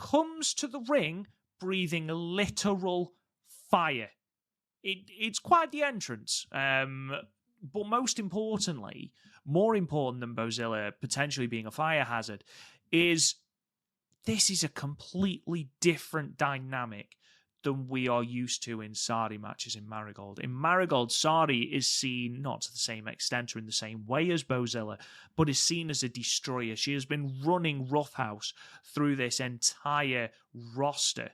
comes to the ring breathing literal fire. It's quite the entrance. But most importantly, more important than Bozilla potentially being a fire hazard, is this is a completely different dynamic than we are used to in Sari matches in Marigold. In Marigold, Sari is seen not to the same extent or in the same way as Bozilla, but is seen as a destroyer. She has been running Roughhouse through this entire roster.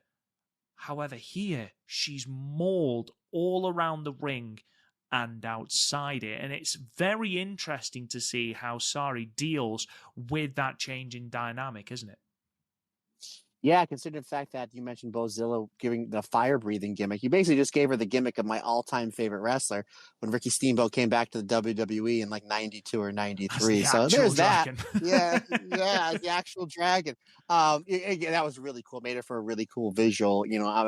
However, here, she's mauled all around the ring and outside it. And it's very interesting to see how Sari deals with that change in dynamic, isn't it? Yeah, considering the fact that you mentioned Bozilla giving the fire-breathing gimmick, you basically just gave her the gimmick of my all-time favorite wrestler when Ricky Steamboat came back to the WWE in like 92 or 93. So there's dragon. That. Yeah, the actual dragon. That was really cool. Made it for a really cool visual,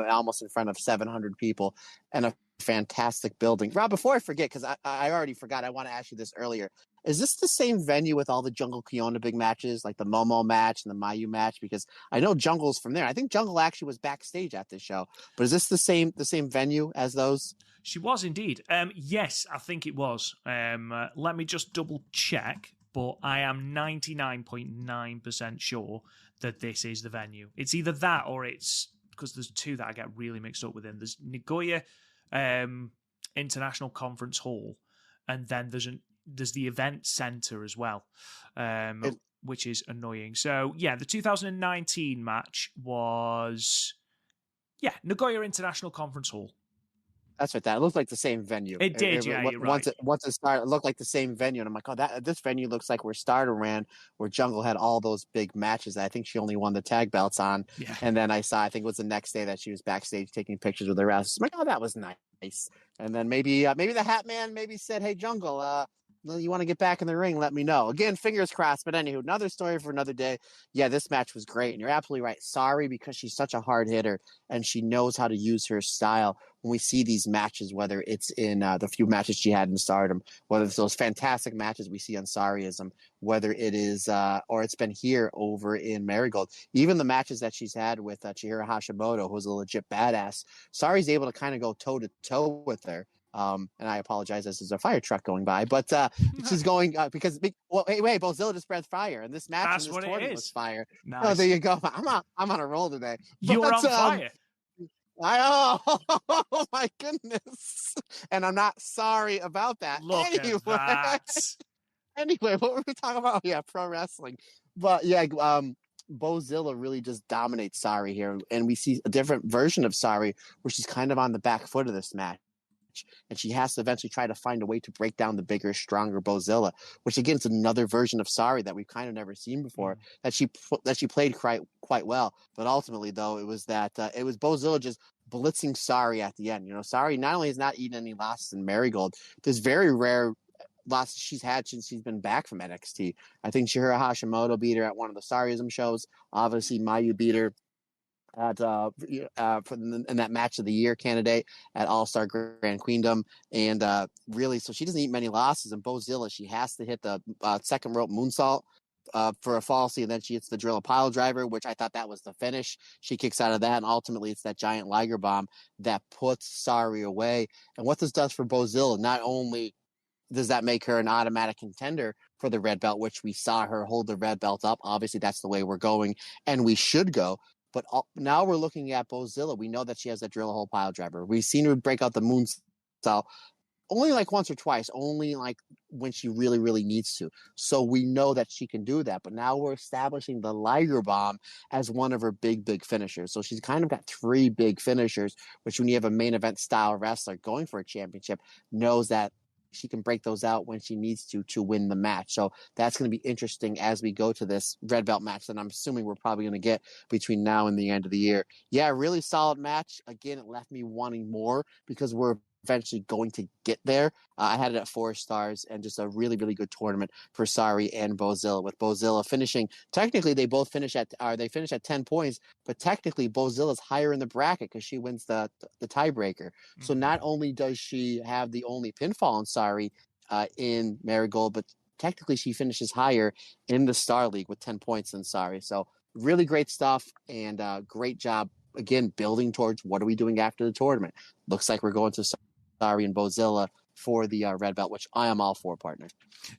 almost in front of 700 people and a fantastic building. Rob, before I forget, because I already forgot, I want to ask you this earlier. Is this the same venue with all the Jungle Kiona big matches, like the Momo match and the Mayu match? Because I know Jungle's from there. I think Jungle actually was backstage at this show. But is this the same venue as those? She was indeed. Yes, I think it was. Let me just double check, but I am 99.9% sure that this is the venue. It's either that or it's, because there's two that I get really mixed up with them. There's Nagoya International Conference Hall, and then there's the event center as well, which is annoying. So, yeah, the 2019 match was, Nagoya International Conference Hall. That's right. That looked like the same venue. It did, you're right. Once it started, it looked like the same venue. And I'm like, this venue looks like where Stardom ran, where Jungle had all those big matches that I think she only won the tag belts on. Yeah. And then I think it was the next day that she was backstage taking pictures with the rest. I'm like, that was nice. And then maybe the Hat Man maybe said, "Hey, Jungle, you want to get back in the ring? Let me know." Again, fingers crossed. But anywho, another story for another day. Yeah, this match was great, and you're absolutely right. Sorry, because she's such a hard hitter and she knows how to use her style. When we see these matches, whether it's in the few matches she had in Stardom, whether it's those fantastic matches we see on Sariism, whether it is or it's been here over in Marigold, even the matches that she's had with Chihiro Hashimoto, who's a legit badass. Sari's able to kind of go toe to toe with her. And I apologize, this is a fire truck going by, but she's going because wait, Bozilla just breathed fire, and this match That's in this what tournament it was is. fire. Nice. Oh, there you go. I'm on a roll today. You're on fire. Oh my goodness! And I'm not sorry about that. Look at that. Anyway, what were we talking about? Yeah, pro wrestling. But yeah, Bozilla really just dominates Sari here, and we see a different version of Sari where she's kind of on the back foot of this match. And she has to eventually try to find a way to break down the bigger, stronger Bozilla, which again is another version of Sari that we've kind of never seen before. That she played quite well, but ultimately though it was Bozilla just blitzing Sari at the end. You know, Sari not only has not eaten any losses in Marigold, there's very rare losses she's had since she's been back from NXT. I think Chihiro Hashimoto beat her at one of the Sariism shows. Obviously, Mayu beat her at in that match of the year candidate at All-Star Grand Queendom, and really, so she doesn't eat many losses. And Bozilla, she has to hit the second rope moonsault for a falsie, and then she hits the drill pile driver, which I thought that was the finish. She kicks out of that, and ultimately it's that giant Liger bomb that puts Sari away. And what this does for Bozilla, not only does that make her an automatic contender for the red belt, which we saw her hold the red belt up. Obviously, that's the way we're going, and we should go. But now we're looking at Bozilla. We know that she has that drill hole pile driver. We've seen her break out the moonsault only like once or twice, only like when she really, really needs to. So we know that she can do that. But now we're establishing the Liger bomb as one of her big, big finishers. So she's kind of got three big finishers, which when you have a main event style wrestler going for a championship, knows that she can break those out when she needs to win the match. So that's going to be interesting as we go to this red belt match that I'm assuming we're probably going to get between now and the end of the year. Yeah, really solid match. Again, it left me wanting more because we're eventually going to get there. I had it at 4 stars, and just a really, really good tournament for Sari and Bozilla, with Bozilla finishing. Technically, they both finish at 10 points, but technically Bozilla's higher in the bracket because she wins the tiebreaker. Mm-hmm. So not only does she have the only pinfall on Sari in Marigold, but technically she finishes higher in the Star League with 10 points than Sari. So really great stuff, and great job again building towards what are we doing after the tournament. Looks like we're going to Sari and Bozilla for the red belt, which I am all for, partner.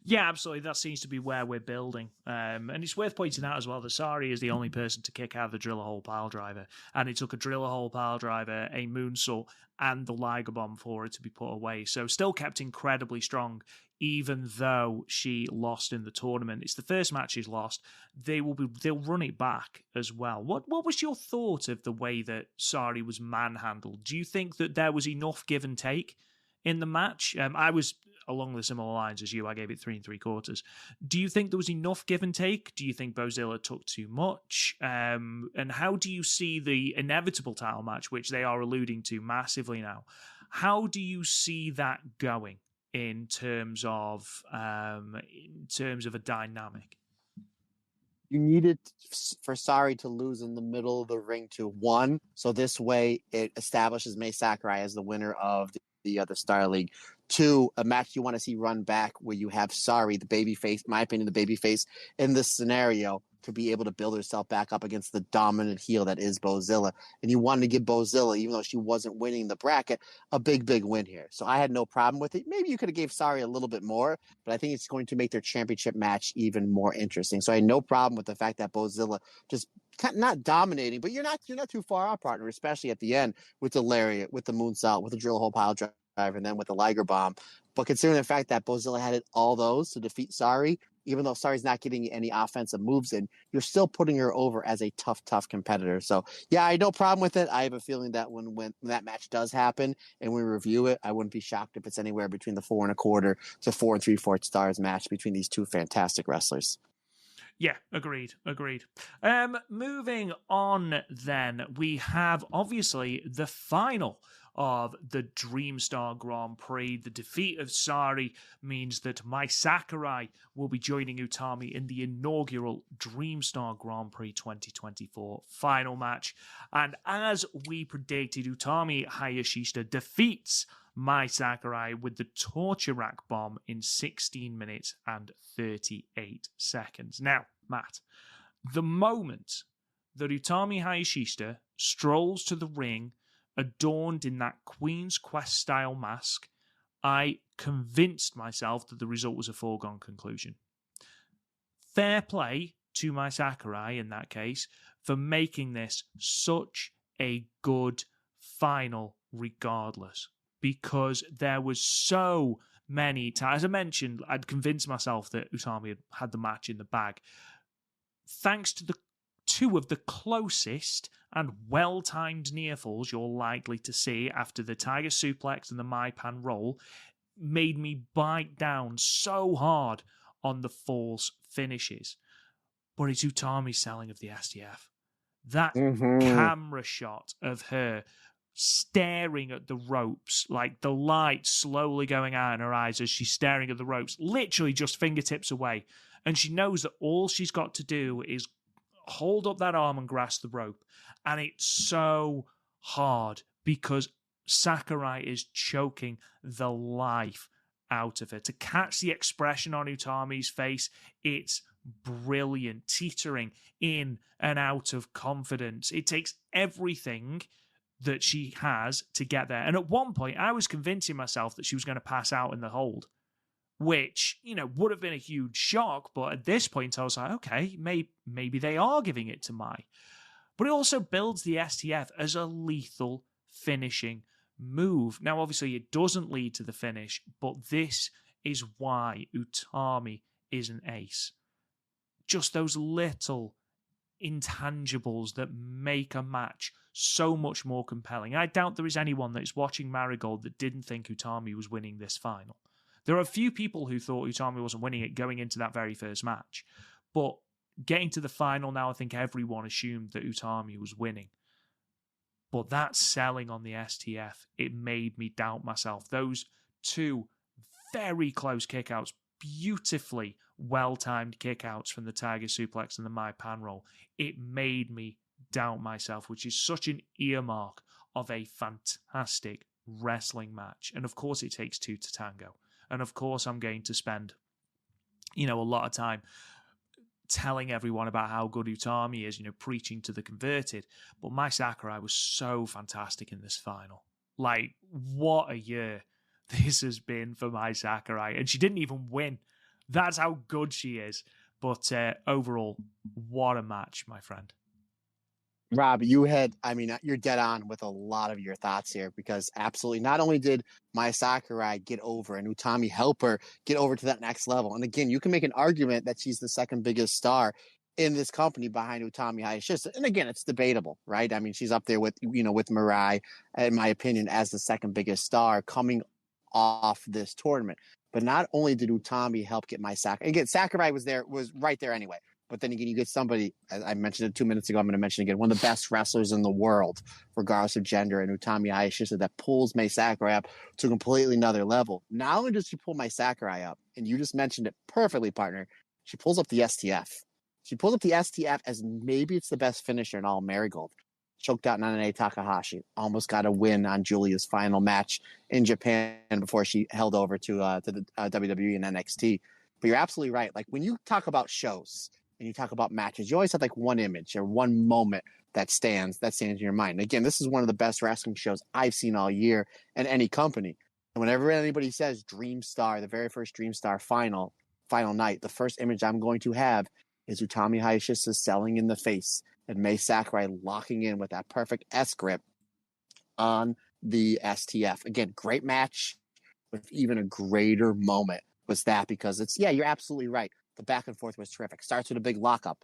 Yeah, absolutely. That seems to be where we're building. And it's worth pointing out as well that Sari is the only person to kick out the driller hole pile driver. And it took a driller hole pile driver, a moonsault, and the Liger bomb for it to be put away. So still kept incredibly strong, even though she lost in the tournament. It's the first match she's lost. They'll run it back as well. What was your thought of the way that Sari was manhandled? Do you think that there was enough give and take in the match? I was along the similar lines as you. I gave it 3 3/4. Do you think there was enough give and take? Do you think Bozilla took too much? And how do you see the inevitable title match, which they are alluding to massively now? How do you see that going in terms of a dynamic? You needed for Sari to lose in the middle of the ring to 1. So this way it establishes Mai Sakurai as the winner of the Star League. 2, a match you want to see run back where you have Sari, the babyface, in my opinion, the babyface in this scenario, to be able to build herself back up against the dominant heel that is Bozilla. And you wanted to give Bozilla, even though she wasn't winning the bracket, a big, big win here. So I had no problem with it. Maybe you could have gave Sari a little bit more, but I think it's going to make their championship match even more interesting. So I had no problem with the fact that Bozilla just not dominating, but you're not too far off, partner, especially at the end with the lariat, with the moonsault, with the drill hole pile driver, and then with the Liger bomb. But considering the fact that Bozilla had all those to defeat Sari, even though Sari's not getting any offensive moves in, you're still putting her over as a tough competitor. So yeah, I had no problem with it. I have a feeling that when that match does happen and we review it, I wouldn't be shocked if it's anywhere between the 4 1/4 to 4 3/4 stars match between these two fantastic wrestlers. Yeah, agreed. Moving on then, we have obviously the final of the Dream Star Grand Prix. The defeat of Sari means that Mai Sakurai will be joining Utami in the inaugural Dream Star Grand Prix 2024 final match. And as we predicted, Utami Hayashishita defeats Mai Sakurai with the torture rack bomb in 16 minutes and 38 seconds. Now, Matt, the moment that Utami Hayashishita strolls to the ring adorned in that Queen's Quest-style mask, I convinced myself that the result was a foregone conclusion. Fair play to Mai Sakurai, in that case, for making this such a good final regardless, because there was so many times. As I mentioned, I'd convinced myself that Utami had the match in the bag. Thanks to the two of the closest and well-timed near falls you're likely to see after the Tiger Suplex and the Maipan roll, made me bite down so hard on the false finishes. But it's Utami's selling of the STF. That camera shot of her staring at the ropes, like the light slowly going out in her eyes as she's staring at the ropes, literally just fingertips away. And she knows that all she's got to do is hold up that arm and grasp the rope. And it's so hard because Sakurai is choking the life out of her. To catch the expression on Utami's face, it's brilliant, teetering in and out of confidence. It takes everything that she has to get there. And at one point, I was convincing myself that she was going to pass out in the hold, which, would have been a huge shock. But at this point, I was like, okay, maybe they are giving it to Mai. But it also builds the STF as a lethal finishing move. Now, obviously, it doesn't lead to the finish, but this is why Utami is an ace. Just those little intangibles that make a match so much more compelling. I doubt there is anyone that is watching Marigold that didn't think Utami was winning this final. There are a few people who thought Utami wasn't winning it going into that very first match. But getting to the final now, I think everyone assumed that Utami was winning. But that selling on the STF, it made me doubt myself. Those two very close kickouts, beautifully well-timed kickouts from the Tiger Suplex and the Maipan roll, it made me doubt myself, which is such an earmark of a fantastic wrestling match. And of course, it takes two to tango. And of course, I'm going to spend, a lot of time telling everyone about how good Utami is, preaching to the converted. But Mai Sakurai was so fantastic in this final. Like, what a year this has been for Mai Sakurai. And she didn't even win. That's how good she is. But overall, what a match, my friend. Rob, you're dead on with a lot of your thoughts here, because absolutely, not only did Mai Sakurai get over and Utami help her get over to that next level. And again, you can make an argument that she's the second biggest star in this company behind Utami Hayashishita. And again, it's debatable, right? I mean, she's up there with Mirai, in my opinion, as the second biggest star coming off this tournament. But not only did Utami help get Mai Sakurai, again, Sakurai was right there anyway. But then again, you get somebody, as I mentioned it 2 minutes ago, I'm going to mention again, one of the best wrestlers in the world, regardless of gender, and Utami Hayashishita, that pulls Mai Sakurai up to a completely another level. Not only does she pull Mai Sakurai up, and you just mentioned it perfectly, partner, she pulls up the STF. She pulls up the STF as maybe it's the best finisher in all Marigold. Choked out Nanae Takahashi. Almost got a win on Julia's final match in Japan before she held over to the WWE and NXT. But you're absolutely right. Like, when you talk about shows and you talk about matches, you always have like one image or one moment that stands in your mind. And again, this is one of the best wrestling shows I've seen all year in any company. And whenever anybody says Dream Star, the very first Dream Star final night, the first image I'm going to have is Utami Hayashishita selling in the face and Mai Sakurai locking in with that perfect S grip on the STF. Again, great match with even a greater moment was that, because you're absolutely right. The back and forth was terrific. Starts with a big lockup.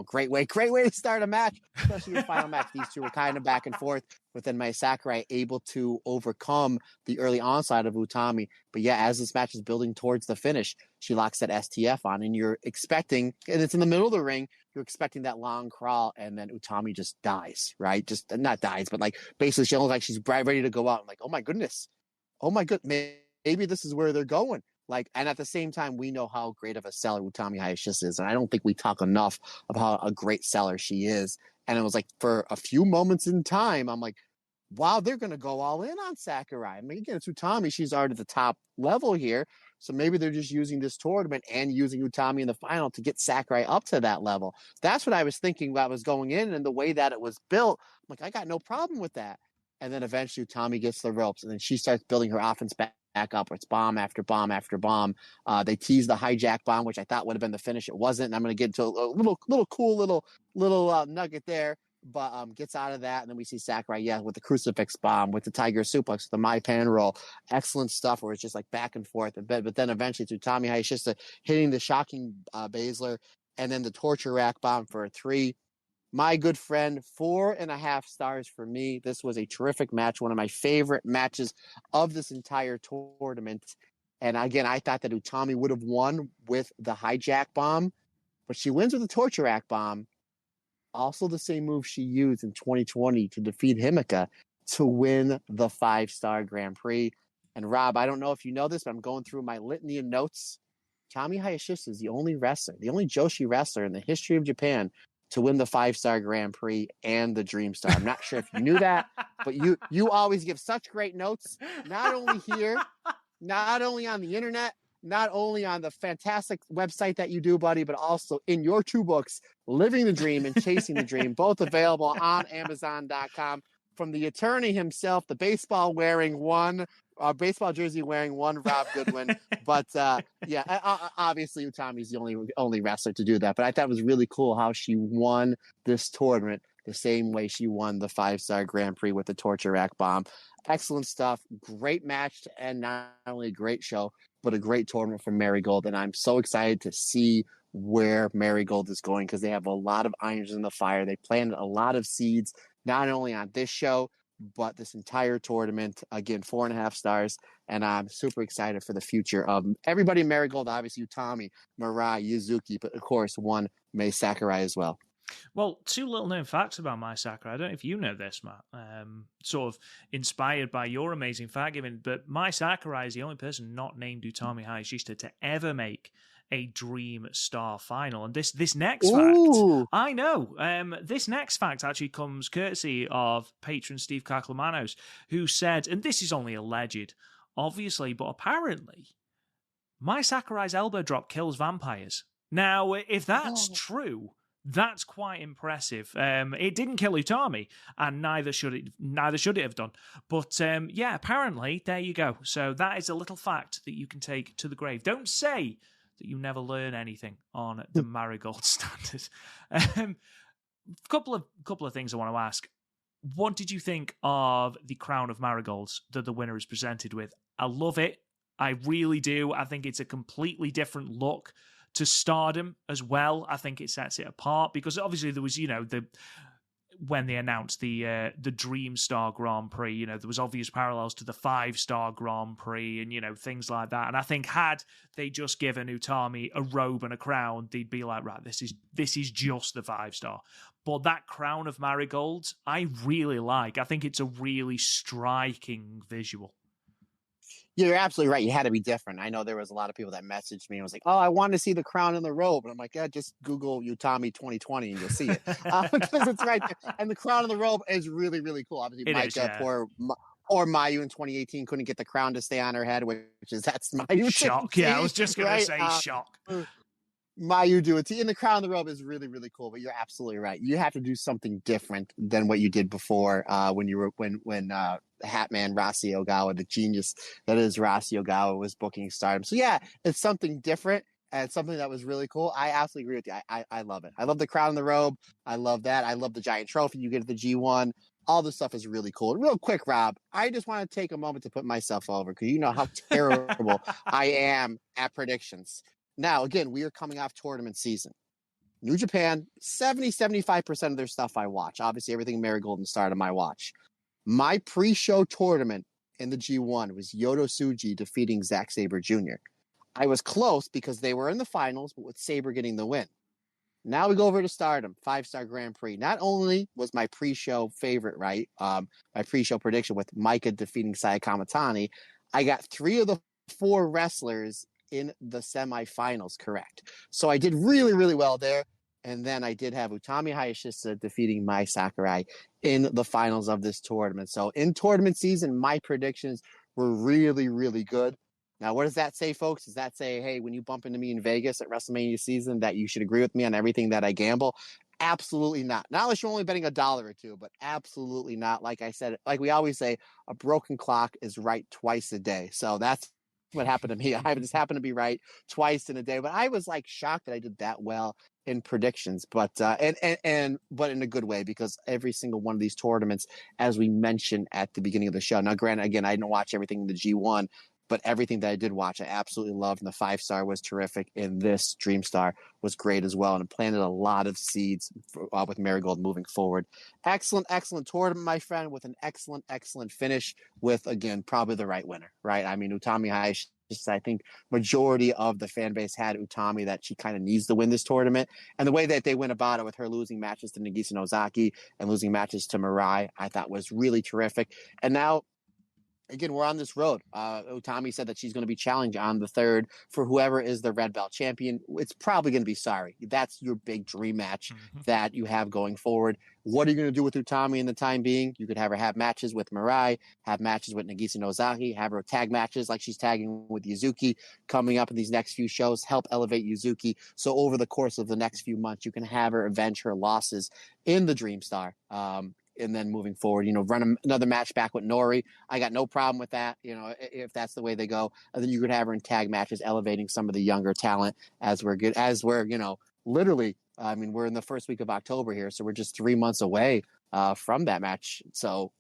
Great way to start a match, especially your final match. These two were kind of back and forth, but then Mai Sakurai able to overcome the early onslaught of Utami. But yeah, as this match is building towards the finish, she locks that STF on, and you're expecting, and it's in the middle of the ring, you're expecting that long crawl, and then Utami just dies, right? Just not dies, but like basically she looks like she's ready to go out. I'm like, oh my goodness, maybe this is where they're going. Like, and at the same time, we know how great of a seller Utami Hayashisa is, and I don't think we talk enough about how a great seller she is. And it was like for a few moments in time, I'm like, wow, they're going to go all in on Sakurai. I mean, again, it's Utami. She's already at the top level here. So maybe they're just using this tournament and using Utami in the final to get Sakurai up to that level. That's what I was thinking about was going in, and the way that it was built. I'm like, I got no problem with that. And then eventually Utami gets the ropes, and then she starts building her offense back up. Where it's bomb after bomb after bomb. They teased the hijack bomb, which I thought would have been the finish. It wasn't. And I'm going to get into a little cool nugget there. But gets out of that, and then we see Sakurai, with the crucifix bomb, with the tiger suplex, the my pan roll, excellent stuff where it's just like back and forth. But then eventually to Utami Hayashisa hitting the shocking Baszler, and then the torture rack bomb for a 3. My good friend, 4.5 stars for me. This was a terrific match, one of my favorite matches of this entire tournament. And again, I thought that Utami would have won with the hijack bomb, but she wins with the torture rack bomb. Also the same move she used in 2020 to defeat Himeka to win the 5-star Grand Prix. And Rob, I don't know if you know this, but I'm going through my litany of notes. Utami Hayashisa is the only Joshi wrestler in the history of Japan to win the 5-star Grand Prix and the Dream Star. I'm not sure if you knew that, but you always give such great notes, not only here, not only on the internet, not only on the fantastic website that you do, buddy, but also in your 2 books, Living the Dream and Chasing the Dream, both available on Amazon.com. From the attorney himself, the baseball jersey wearing one, Rob Goodwin. But obviously Utami's the only wrestler to do that. But I thought it was really cool how she won this tournament the same way she won the 5-star Grand Prix with the torture rack bomb. Excellent stuff. Great match, and not only a great show, but a great tournament for Marigold. And I'm so excited to see where Marigold is going, because they have a lot of irons in the fire. They planted a lot of seeds, not only on this show, but this entire tournament. Again, 4.5 stars. And I'm super excited for the future of everybody in Marigold. Obviously, Utami, Mirai, Yuzuki, but of course, one Mai Sakurai as well. Well, 2 little known facts about Mai Sakurai. I don't know if you know this, Matt. Sort of inspired by your amazing fact giving, but Mai Sakurai is the only person not named Utami Hayashishita to ever make a Dream Star final. And this next fact, I know, this next fact actually comes courtesy of patron Steve Kaklamanos, who said, and this is only alleged, obviously, but apparently, Mai Sakurai's elbow drop kills vampires. Now, if that's true, that's quite impressive. It didn't kill Utami, and neither should it have done. But apparently, there you go. So that is a little fact that you can take to the grave. Don't say that you never learn anything on the Marigold standard. Couple of things I want to ask. What did you think of the crown of marigolds that the winner is presented with? I love it. I really do. I think it's a completely different look to Stardom as well. I think it sets it apart, because obviously there was, when they announced the Dream Star Grand Prix, there was obvious parallels to the 5-star Grand Prix and, things like that. And I think had they just given Utami a robe and a crown, they'd be like, right, this is just the 5-star. But that crown of marigolds, I really like. I think it's a really striking visual. You're absolutely right. You had to be different. I know there was a lot of people that messaged me and was like, oh, I want to see the crown and the robe. And I'm like, just Google Utami 2020 and you'll see it. Because it's right there. And the crown and the robe is really, really cool. Obviously, poor Mayu in 2018 couldn't get the crown to stay on her head, that's Mayu. Shock. Yeah, I was just going to say shock. Mayu do it. And the crown and the robe is really, really cool. But you're absolutely right. You have to do something different than what you did before when Hatman Rasi Ogawa, the genius that is Rasi Ogawa, was booking Stardom. So yeah, it's something different and something that was really cool. I absolutely agree with you. I love it. I love the crown and the robe. I love that. I love the giant trophy you get at the G1. All this stuff is really cool. Real quick, Rob, I just want to take a moment to put myself over, because you know how terrible I am at predictions. Now, again, we are coming off tournament season. New Japan, 70-75% of their stuff I watch. Obviously, everything Marigold and Stardom I watch. My pre-show tournament in the G1 was Yoto Tsuji defeating Zack Sabre Jr. I was close because they were in the finals, but with Sabre getting the win. Now we go over to Stardom, 5-star Grand Prix. Not only was my pre-show favorite right, my pre-show prediction with Micah defeating Saya Kamatani, I got 3 of the 4 wrestlers in the semifinals correct. So I did really, really well there. And then I did have Utami Hayashishita defeating Mai Sakurai in the finals of this tournament. So in tournament season, my predictions were really, really good. Now, what does that say, folks? Does that say, hey, when you bump into me in Vegas at WrestleMania season, that you should agree with me on everything that I gamble? Absolutely not. Not unless you're only betting $1 or $2, but absolutely not. Like I said, like we always say, a broken clock is right twice a day. So that's what happened to me. I just happened to be right twice in a day, but I was like shocked that I did that well in predictions, but but in a good way, because every single one of these tournaments, as we mentioned at the beginning of the show. Now, granted, again, I didn't watch everything in the G1, but everything that I did watch, I absolutely loved. And the 5-star was terrific. And this Dream Star was great as well. And it planted a lot of seeds with Marigold moving forward. Excellent, excellent tournament, my friend, with an excellent, excellent finish with, again, probably the right winner, right? I mean, Utami Hayashishita, I think majority of the fan base had Utami, that she kind of needs to win this tournament. And the way that they went about it with her losing matches to Nagisa Nozaki and losing matches to Mirai, I thought was really terrific. And now, again, we're on this road. Utami said that she's going to be challenged on the 3rd for whoever is the red belt champion. It's probably going to be Sari. That's your big dream match that you have going forward. What are you going to do with Utami in the time being? You could have her have matches with Mirai, have matches with Nagisa Nozaki, have her tag matches like she's tagging with Yuzuki coming up in these next few shows, help elevate Yuzuki. So over the course of the next few months, you can have her avenge her losses in the Dream Star. And then moving forward, run another match back with Nori. I got no problem with that, if that's the way they go. And then you could have her in tag matches, elevating some of the younger talent as we're literally, I mean, we're in the first week of October here, so we're just 3 months away from that match. So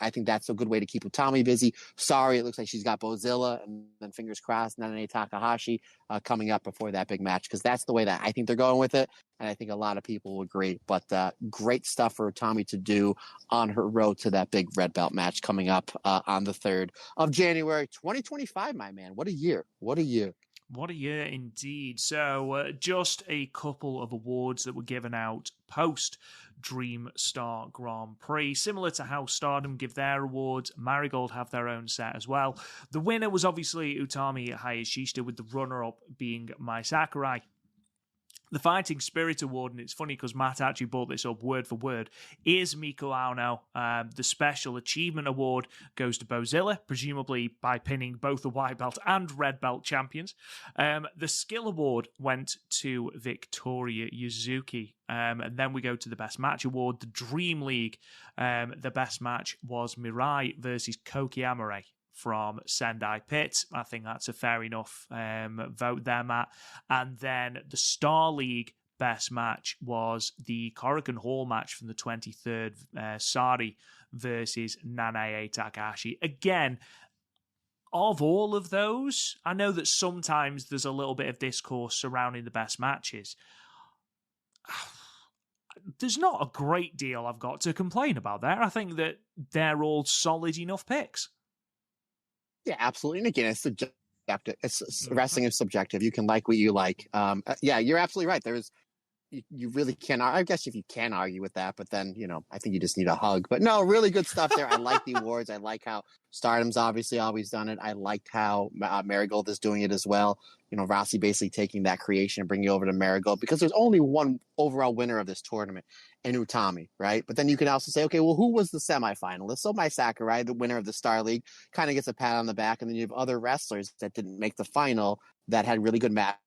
I think that's a good way to keep Utami busy. Sorry, it looks like she's got Bozilla, and then fingers crossed, Nanae Takahashi coming up before that big match, because that's the way that I think they're going with it, and I think a lot of people will agree. But great stuff for Utami to do on her road to that big red belt match coming up on the 3rd of January, 2025, my man. What a year. What a year. What a year indeed. So just a couple of awards that were given out post Dream Star Grand Prix. Similar to how Stardom give their awards, Marigold have their own set as well. The winner was obviously Utami Hayashishita, with the runner-up being Mai Sakurai. The Fighting Spirit Award, and it's funny because Matt actually brought this up word for word, is Miku Aono. The Special Achievement Award goes to Bozilla, presumably by pinning both the white belt and red belt champions. The Skill Award went to Victoria Yuzuki. And then we go to the Best Match Award, the Dream League. The best match was Mirai versus Koki Amare from Sendai Pit. I think that's a fair enough vote there, Matt. And then the Star League best match was the Korakuen Hall match from the 23rd, Sari versus Nanae Takahashi. Again, of all of those, I know that sometimes there's a little bit of discourse surrounding the best matches. There's not a great deal I've got to complain about there. I think that they're all solid enough picks. Yeah, absolutely. And again, it's subjective. Wrestling is subjective. You can like what you like. Yeah, you're absolutely right. You really can't. I guess if you can argue with that, but then I think you just need a hug. But no, really good stuff there. I like the awards. I like how Stardom's obviously always done it. I liked how Marigold is doing it as well. Rossi basically taking that creation and bringing it over to Marigold, because there's only one overall winner of this tournament, in Utami, right? But then you can also say, okay, well, who was the semifinalist? So Mai Sakurai, the winner of the Star League, kind of gets a pat on the back, and then you have other wrestlers that didn't make the final that had really good matches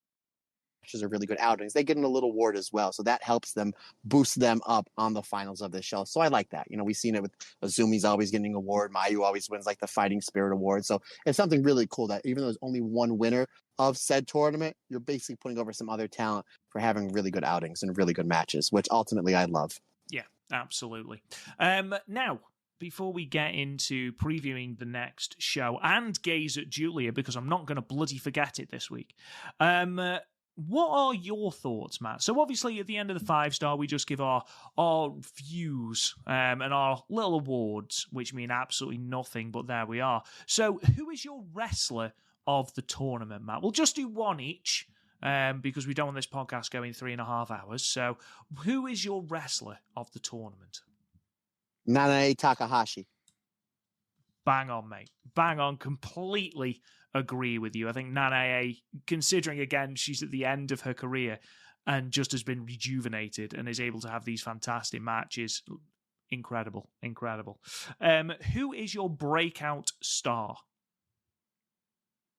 or really good outings. They get an little award as well, so that helps them boost them up on the finals of the show. So I like that. We've seen it with Azumi's always getting an award. Mayu always wins like the Fighting Spirit Award. So it's something really cool that even though there's only one winner of said tournament, you're basically putting over some other talent for having really good outings and really good matches, which ultimately I love. Yeah, absolutely. Now, before we get into previewing the next show and gaze at Julia, because I'm not going to bloody forget it this week, what are your thoughts, Matt? So obviously at the end of the 5-star, we just give our views and our little awards, which mean absolutely nothing, but there we are. So who is your wrestler of the tournament, Matt? We'll just do one each, because we don't want this podcast going 3.5 hours. So who is your wrestler of the tournament? Nanae Takahashi. Bang on, mate. Bang on. Completely agree with you. I think Nanae, considering, again, she's at the end of her career and just has been rejuvenated and is able to have these fantastic matches. Incredible. Who is your breakout star?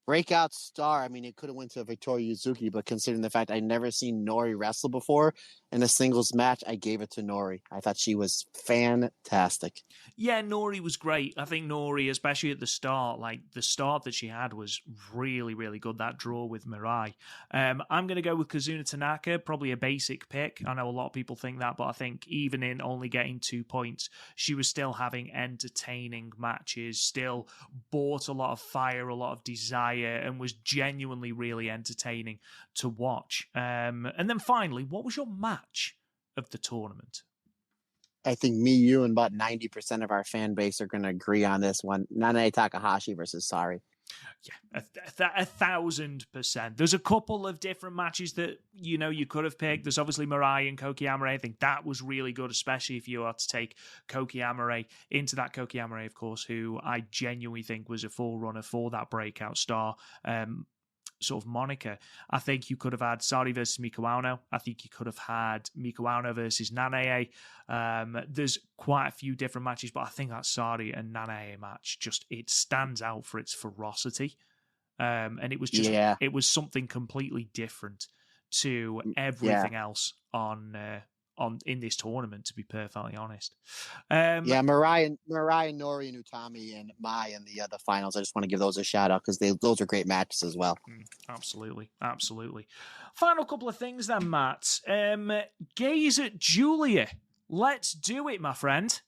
Breakout star. I mean, it could have went to Victoria Yuzuki, but considering the fact I'd never seen Nori wrestle before in a singles match, I gave it to Nori. I thought she was fantastic. Yeah, Nori was great. I think Nori, especially at the start, like the start that she had was really, really good. That draw with Mirai. I'm going to go with Kazuna Tanaka, probably a basic pick. I know a lot of people think that, but I think even in only getting 2 points, she was still having entertaining matches, still brought a lot of fire, a lot of desire, and was genuinely really entertaining to watch. And then finally, what was your match of the tournament? I think me, you, and about 90% of our fan base are going to agree on this one. Nanae Takahashi versus Sari. Yeah, 1,000%. There's a couple of different matches that, you could have picked. There's obviously Mirai and Koki Amare. I think that was really good, especially if you are to take Koki Amare into that. Koki Amare, of course, who I genuinely think was a forerunner for that breakout star sort of moniker. I think you could have had Sari versus Miku Ano. I think you could have had Miku Ano versus Nanae. There's quite a few different matches, but I think that Sari and Nanae match it stands out for its ferocity. And it was just, It was something completely different to everything else on in this tournament, to be perfectly honest. Mirai and Nori and Utami and Mai in the finals. I just want to give those a shout out because those are great matches as well. Absolutely. Final couple of things then, Matt. Gaze at Julia. Let's do it, my friend.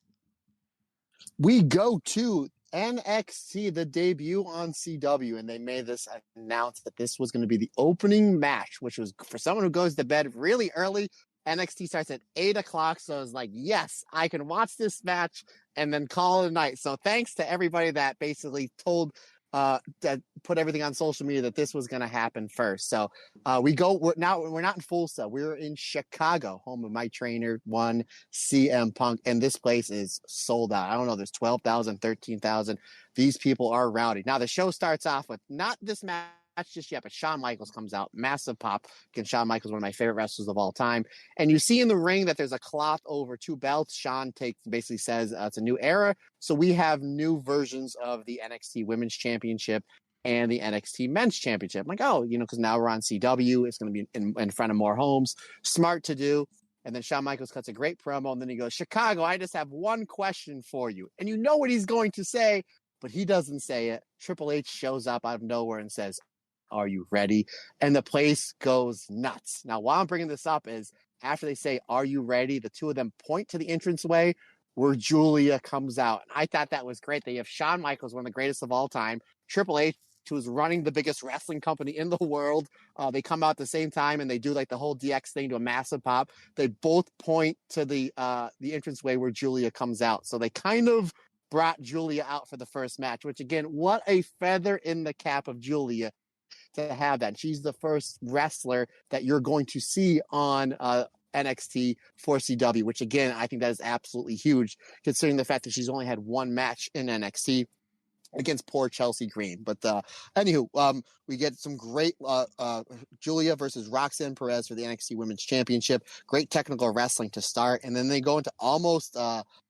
We go to NXT, the debut on CW, and they made this announce that this was going to be the opening match, which was for someone who goes to bed really early. NXT starts at 8:00, so I was like, yes, I can watch this match and then call it a night. So thanks to everybody that basically told that put everything on social media that this was going to happen first. So we're not in Tulsa. We're in Chicago, home of my trainer, CM Punk, and this place is sold out. I don't know, there's 12,000, 13,000. These people are rowdy. Now the show starts off with not this match just yet, but Shawn Michaels comes out, massive pop. Again, Shawn Michaels, one of my favorite wrestlers of all time. And you see in the ring that there's a cloth over 2 belts. Shawn basically says it's a new era. So we have new versions of the NXT Women's Championship and the NXT Men's Championship. I'm like, because now we're on CW. It's going to be in front of more homes. Smart to do. And then Shawn Michaels cuts a great promo, and then he goes, Chicago, I just have one question for you. And you know what he's going to say, but he doesn't say it. Triple H shows up out of nowhere and says, are you ready? And the place goes nuts. Now, why I'm bringing this up is after they say, are you ready? The two of them point to the entranceway where Julia comes out. And I thought that was great. They have Shawn Michaels, one of the greatest of all time, Triple H, who is running the biggest wrestling company in the world. They come out at the same time and they do like the whole DX thing to a massive pop. They both point to the entranceway where Julia comes out. So they kind of brought Julia out for the first match, which again, what a feather in the cap of Julia to have that. She's the first wrestler that you're going to see on NXT for CW, which again, I think that is absolutely huge considering the fact that she's only had one match in NXT against poor Chelsea Green. But anywho, we get some great Julia versus Roxanne Perez for the NXT Women's Championship. Great technical wrestling to start. And then they go into almost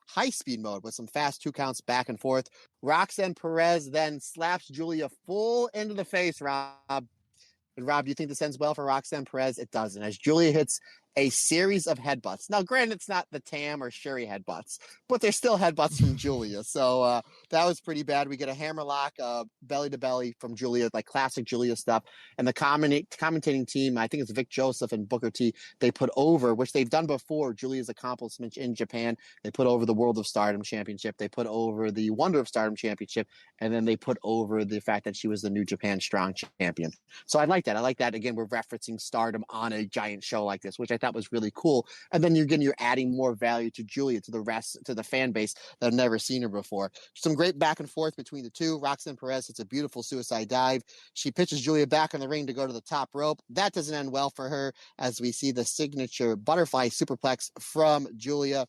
high-speed mode with some fast 2 counts back and forth. Roxanne Perez then slaps Julia full into the face, Rob. And Rob, do you think this ends well for Roxanne Perez? It doesn't, as Julia hits a series of headbutts. Now, granted, it's not the Tam or Sherry headbutts, but they're still headbutts from Julia. So that was pretty bad. We get a hammerlock belly to belly from Julia, like classic Julia stuff. And the commentating team, I think it's Vic Joseph and Booker T, they put over, which they've done before, Julia's accomplishments in Japan. They put over the World of Stardom Championship. They put over the Wonder of Stardom Championship. And then they put over the fact that she was the New Japan Strong Champion. So I like that. Again, we're referencing Stardom on a giant show like this, which I like that was really cool. And then you're adding more value to Julia, to the fan base that have never seen her before. Some great back and forth between the two. Roxanne Perez hits a beautiful suicide dive. She pitches Julia back in the ring to go to the top rope. That doesn't end well for her, as we see the signature butterfly superplex from Julia.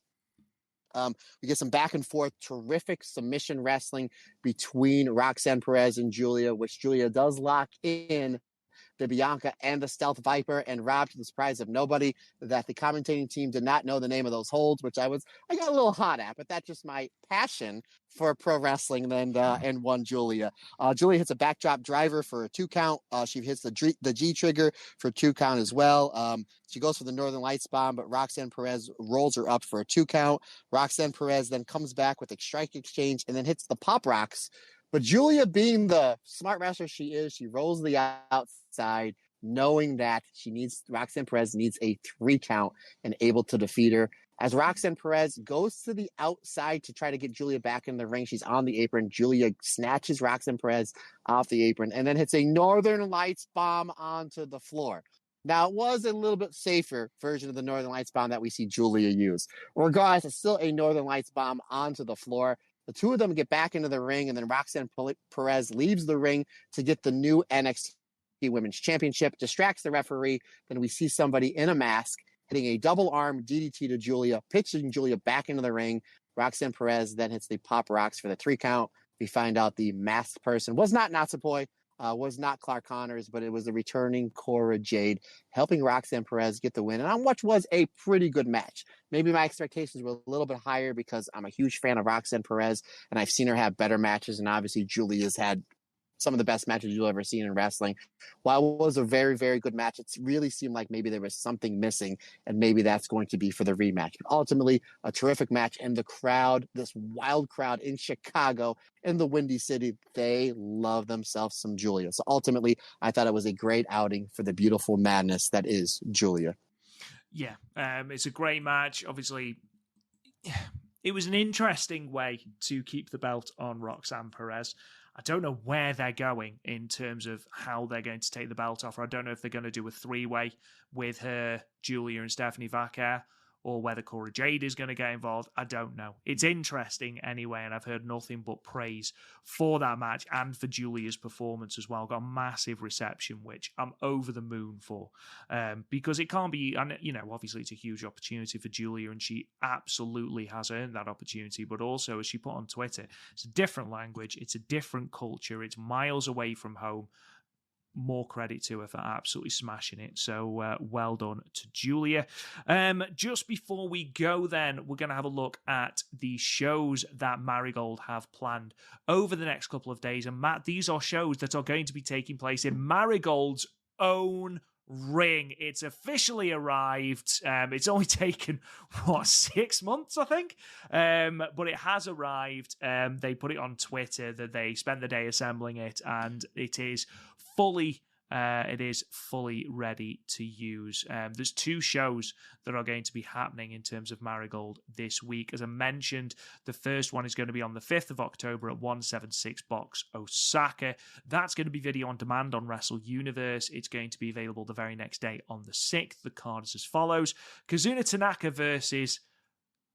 We get some back and forth, terrific submission wrestling between Roxanne Perez and Julia, which Julia does lock in the Bianca and the Stealth Viper, and Rob, to the surprise of nobody, that the commentating team did not know the name of those holds, which I got a little hot at, but that's just my passion for pro wrestling and one Julia. Julia hits a backdrop driver for a 2 count. She hits the G trigger for a 2 count as well. She goes for the Northern Lights bomb, but Roxanne Perez rolls her up for a 2 count. Roxanne Perez then comes back with a strike exchange and then hits the Pop Rocks. But Julia, being the smart wrestler she is, she rolls the outside, knowing that Roxanne Perez needs a 3 count and able to defeat her. As Roxanne Perez goes to the outside to try to get Julia back in the ring, she's on the apron. Julia snatches Roxanne Perez off the apron and then hits a Northern Lights bomb onto the floor. Now, it was a little bit safer version of the Northern Lights bomb that we see Julia use. Regardless, it's still a Northern Lights bomb onto the floor. The two of them get back into the ring, and then Roxanne Perez leaves the ring to get the new NXT Women's Championship, distracts the referee. Then we see somebody in a mask hitting a double arm DDT to Julia, pitching Julia back into the ring. Roxanne Perez then hits the Pop Rocks for the 3 count. We find out the masked person was not Natsupoi, was not Clark Connors, but it was the returning Cora Jade, helping Roxanne Perez get the win. And on what was a pretty good match. Maybe my expectations were a little bit higher because I'm a huge fan of Roxanne Perez, and I've seen her have better matches. And obviously, Julia's had some of the best matches you'll ever see in wrestling. While it was a very, very good match, it really seemed like maybe there was something missing, and maybe that's going to be for the rematch. But ultimately, a terrific match, and the crowd, this wild crowd in Chicago, in the Windy City, they love themselves some Julia. So ultimately, I thought it was a great outing for the beautiful madness that is Julia. Yeah, it's a great match. Obviously, it was an interesting way to keep the belt on Roxanne Perez. I don't know where they're going in terms of how they're going to take the belt off her. I don't know if they're going to do a 3-way with her, Julia, and Stephanie Vaquer, or whether Cora Jade is going to get involved. I don't know. It's interesting anyway, and I've heard nothing but praise for that match and for Julia's performance as well. Got a massive reception, which I'm over the moon for, because it can't be, and obviously it's a huge opportunity for Julia, and she absolutely has earned that opportunity, but also, as she put on Twitter, it's a different language, it's a different culture, it's miles away from home. More credit to her for absolutely smashing it. So well done to Julia. Just before we go then, we're going to have a look at the shows that Marigold have planned over the next couple of days. And Matt, these are shows that are going to be taking place in Marigold's own ring. It's officially arrived. It's only taken 6 months, I think, but it has arrived. They put it on Twitter that they spent the day assembling it, and it is fully ready to use. There's 2 shows that are going to be happening in terms of Marigold this week. As I mentioned, the first one is going to be on the 5th of October at 176 Box Osaka. That's going to be video on demand on Wrestle Universe. It's going to be available the very next day on the 6th. The card is as follows: Kazuna Tanaka versus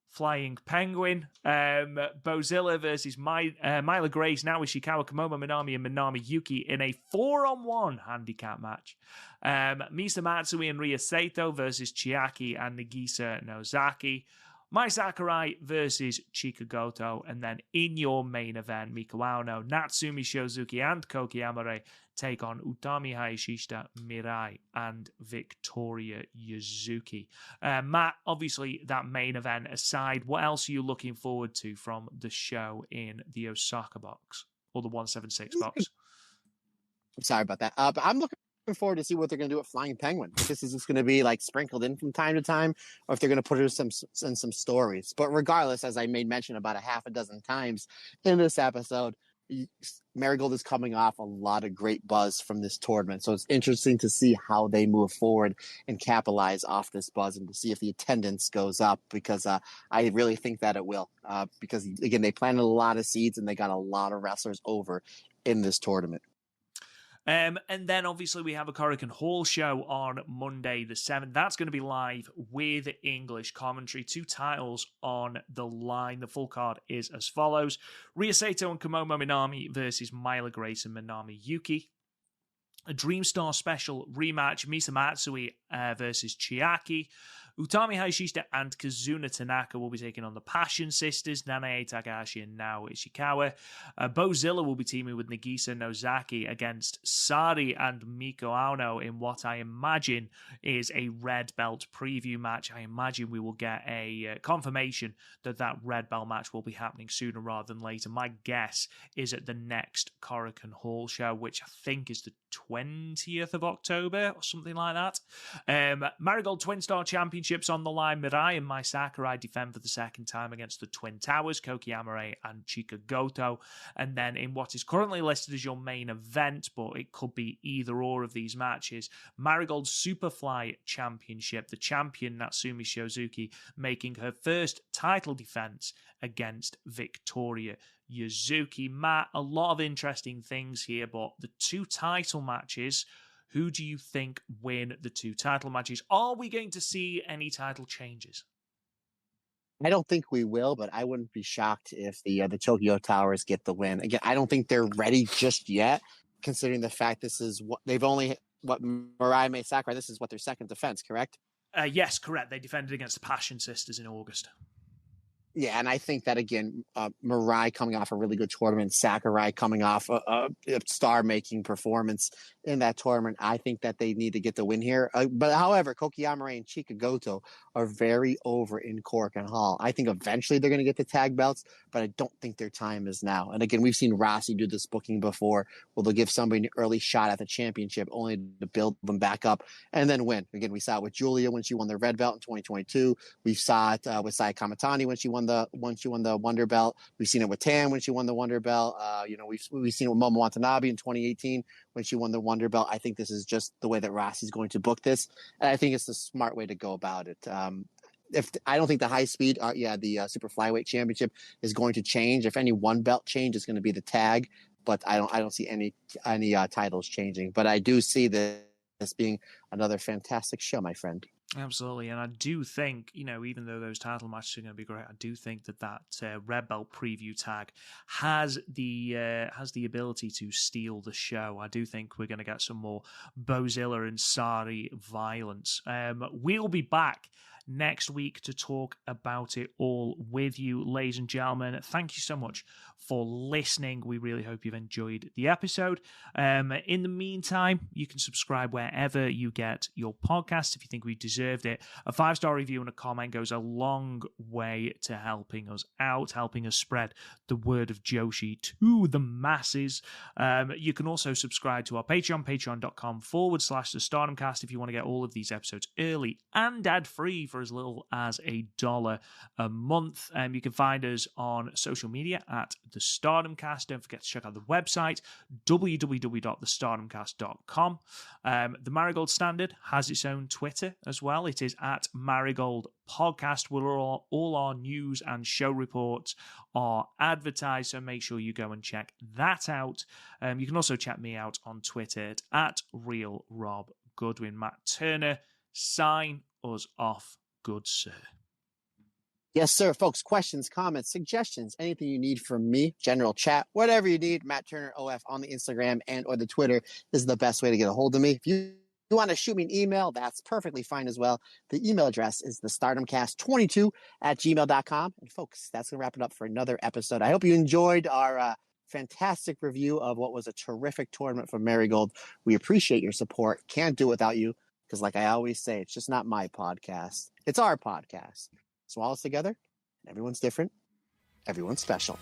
Flying Penguin, Bozilla versus Myla Grace, Naomi Ishikawa, Kamoma Minami, and Minami Yuki in a 4-on-1 handicap match. Misa Matsui and Ria Sato versus Chiaki and Nagisa Nozaki. Mai Sakurai versus Chika Goto. And then in your main event, Miku Aono, Natsumi Shozuki, and Koki Amare take on Utami Hayashishita, Mirai, and Victoria Yuzuki. Matt, obviously, that main event aside, what else are you looking forward to from the show in the Osaka box, or the 176 box? I'm sorry about that. But I'm looking forward to see what they're going to do with Flying Penguin. If this is just going to be like sprinkled in from time to time, or if they're going to put her in some stories. But regardless, as I made mention about a half a dozen times in this episode, Marigold is coming off a lot of great buzz from this tournament. So it's interesting to see how they move forward and capitalize off this buzz, and to see if the attendance goes up, because I really think that it will. Because, again, they planted a lot of seeds and they got a lot of wrestlers over in this tournament. And then obviously we have a Korakuen Hall show on Monday the 7th. That's going to be live with English commentary. 2 titles on the line. The full card is as follows. Ryo Saito and Komomo Minami versus Myla Grace and Minami Yuki. A Dream Star special rematch. Misa Matsui versus CHIAKI. Utami Hayashishita and Kazuna Tanaka will be taking on the Passion Sisters, Nanae Takahashi and Nao Ishikawa. Bozilla will be teaming with Nagisa Nozaki against Sari and Miko Aono in what I imagine is a red belt preview match. I imagine we will get a confirmation that that red belt match will be happening sooner rather than later. My guess is at the next Korakuen Hall show, which I think is the 20th of October or something like that. Marigold Twin Star Championships on the line. Mirai and Mai Sakurai defend for the second time against the Twin Towers, Koki Amare and Chika Goto. And then in what is currently listed as your main event, but it could be either or of these matches, Marigold Superfly Championship, the champion Natsumi Shozuki making her first title defense against Victoria Yuzuki. Matt, a lot of interesting things here, but the 2 title matches, who do you think win the 2 title matches? Are we going to see any title changes? I don't think we will, but I wouldn't be shocked if the Tokyo Towers get the win. Again, I don't think they're ready just yet, considering the fact this is what they've only, Mirai Mai Sakurai, this is what their second defense, correct? Yes, correct. They defended against the Passion Sisters in August. Yeah, and I think that, again, Mirai coming off a really good tournament, Sakurai coming off a star-making performance in that tournament, I think that they need to get the win here. But however, Koki Amare and Chika Goto are very over in Korakuen Hall. I think eventually they're going to get the tag belts, but I don't think their time is now. And again, we've seen Rossi do this booking before, where they'll give somebody an early shot at the championship only to build them back up and then win. Again, we saw it with Julia when she won the red belt in 2022. We saw it with Saya Kamatani when she won the Wonder Belt. We've seen it with Tam when she won the Wonder Belt. We've seen it with Momo Watanabe in 2018 when she won the Wonder Belt. I think this is just the way that Rossi's going to book this, and I think it's the smart way to go about it. If I don't think the high speed, the super flyweight championship is going to change. If any one belt change, it's going to be the tag, but I don't see any titles changing. But I do see this being another fantastic show, my friend. Absolutely, and I do think, even though those title matches are going to be great, I do think that red belt preview tag has the ability to steal the show. I do think we're going to get some more Bozilla and Sari violence. We'll be back next week to talk about it all with you, ladies and gentlemen. Thank you so much for listening. We really hope you've enjoyed the episode. In the meantime, you can subscribe wherever you get your podcast if you think we deserved it. A 5-star review and a comment goes a long way to helping us out, helping us spread the word of Joshi to the masses. You can also subscribe to our Patreon, patreon.com/the StardomCast, if you want to get all of these episodes early and ad-free for as little as $1 a month. You can find us on social media at the StardomCast. Don't forget to check out the website, www.thestardomcast.com. The Marigold Standard has its own Twitter as well. It is at Marigold Podcast, where all our news and show reports are advertised, so make sure you go and check that out. You can also check me out on Twitter at RealRobGoodwin. Matt Turner, sign us off, good sir. Yes, sir. Folks, questions, comments, suggestions, anything you need from me, general chat, whatever you need, Matt Turner OF on the Instagram and or the Twitter is the best way to get a hold of me. If you want to shoot me an email, that's perfectly fine as well. The email address is thestardomcast22@gmail.com. And folks, that's going to wrap it up for another episode. I hope you enjoyed our fantastic review of what was a terrific tournament for Marigold. We appreciate your support. Can't do it without you because, like I always say, it's just not my podcast. It's our podcast. So all us together, everyone's different, everyone's special.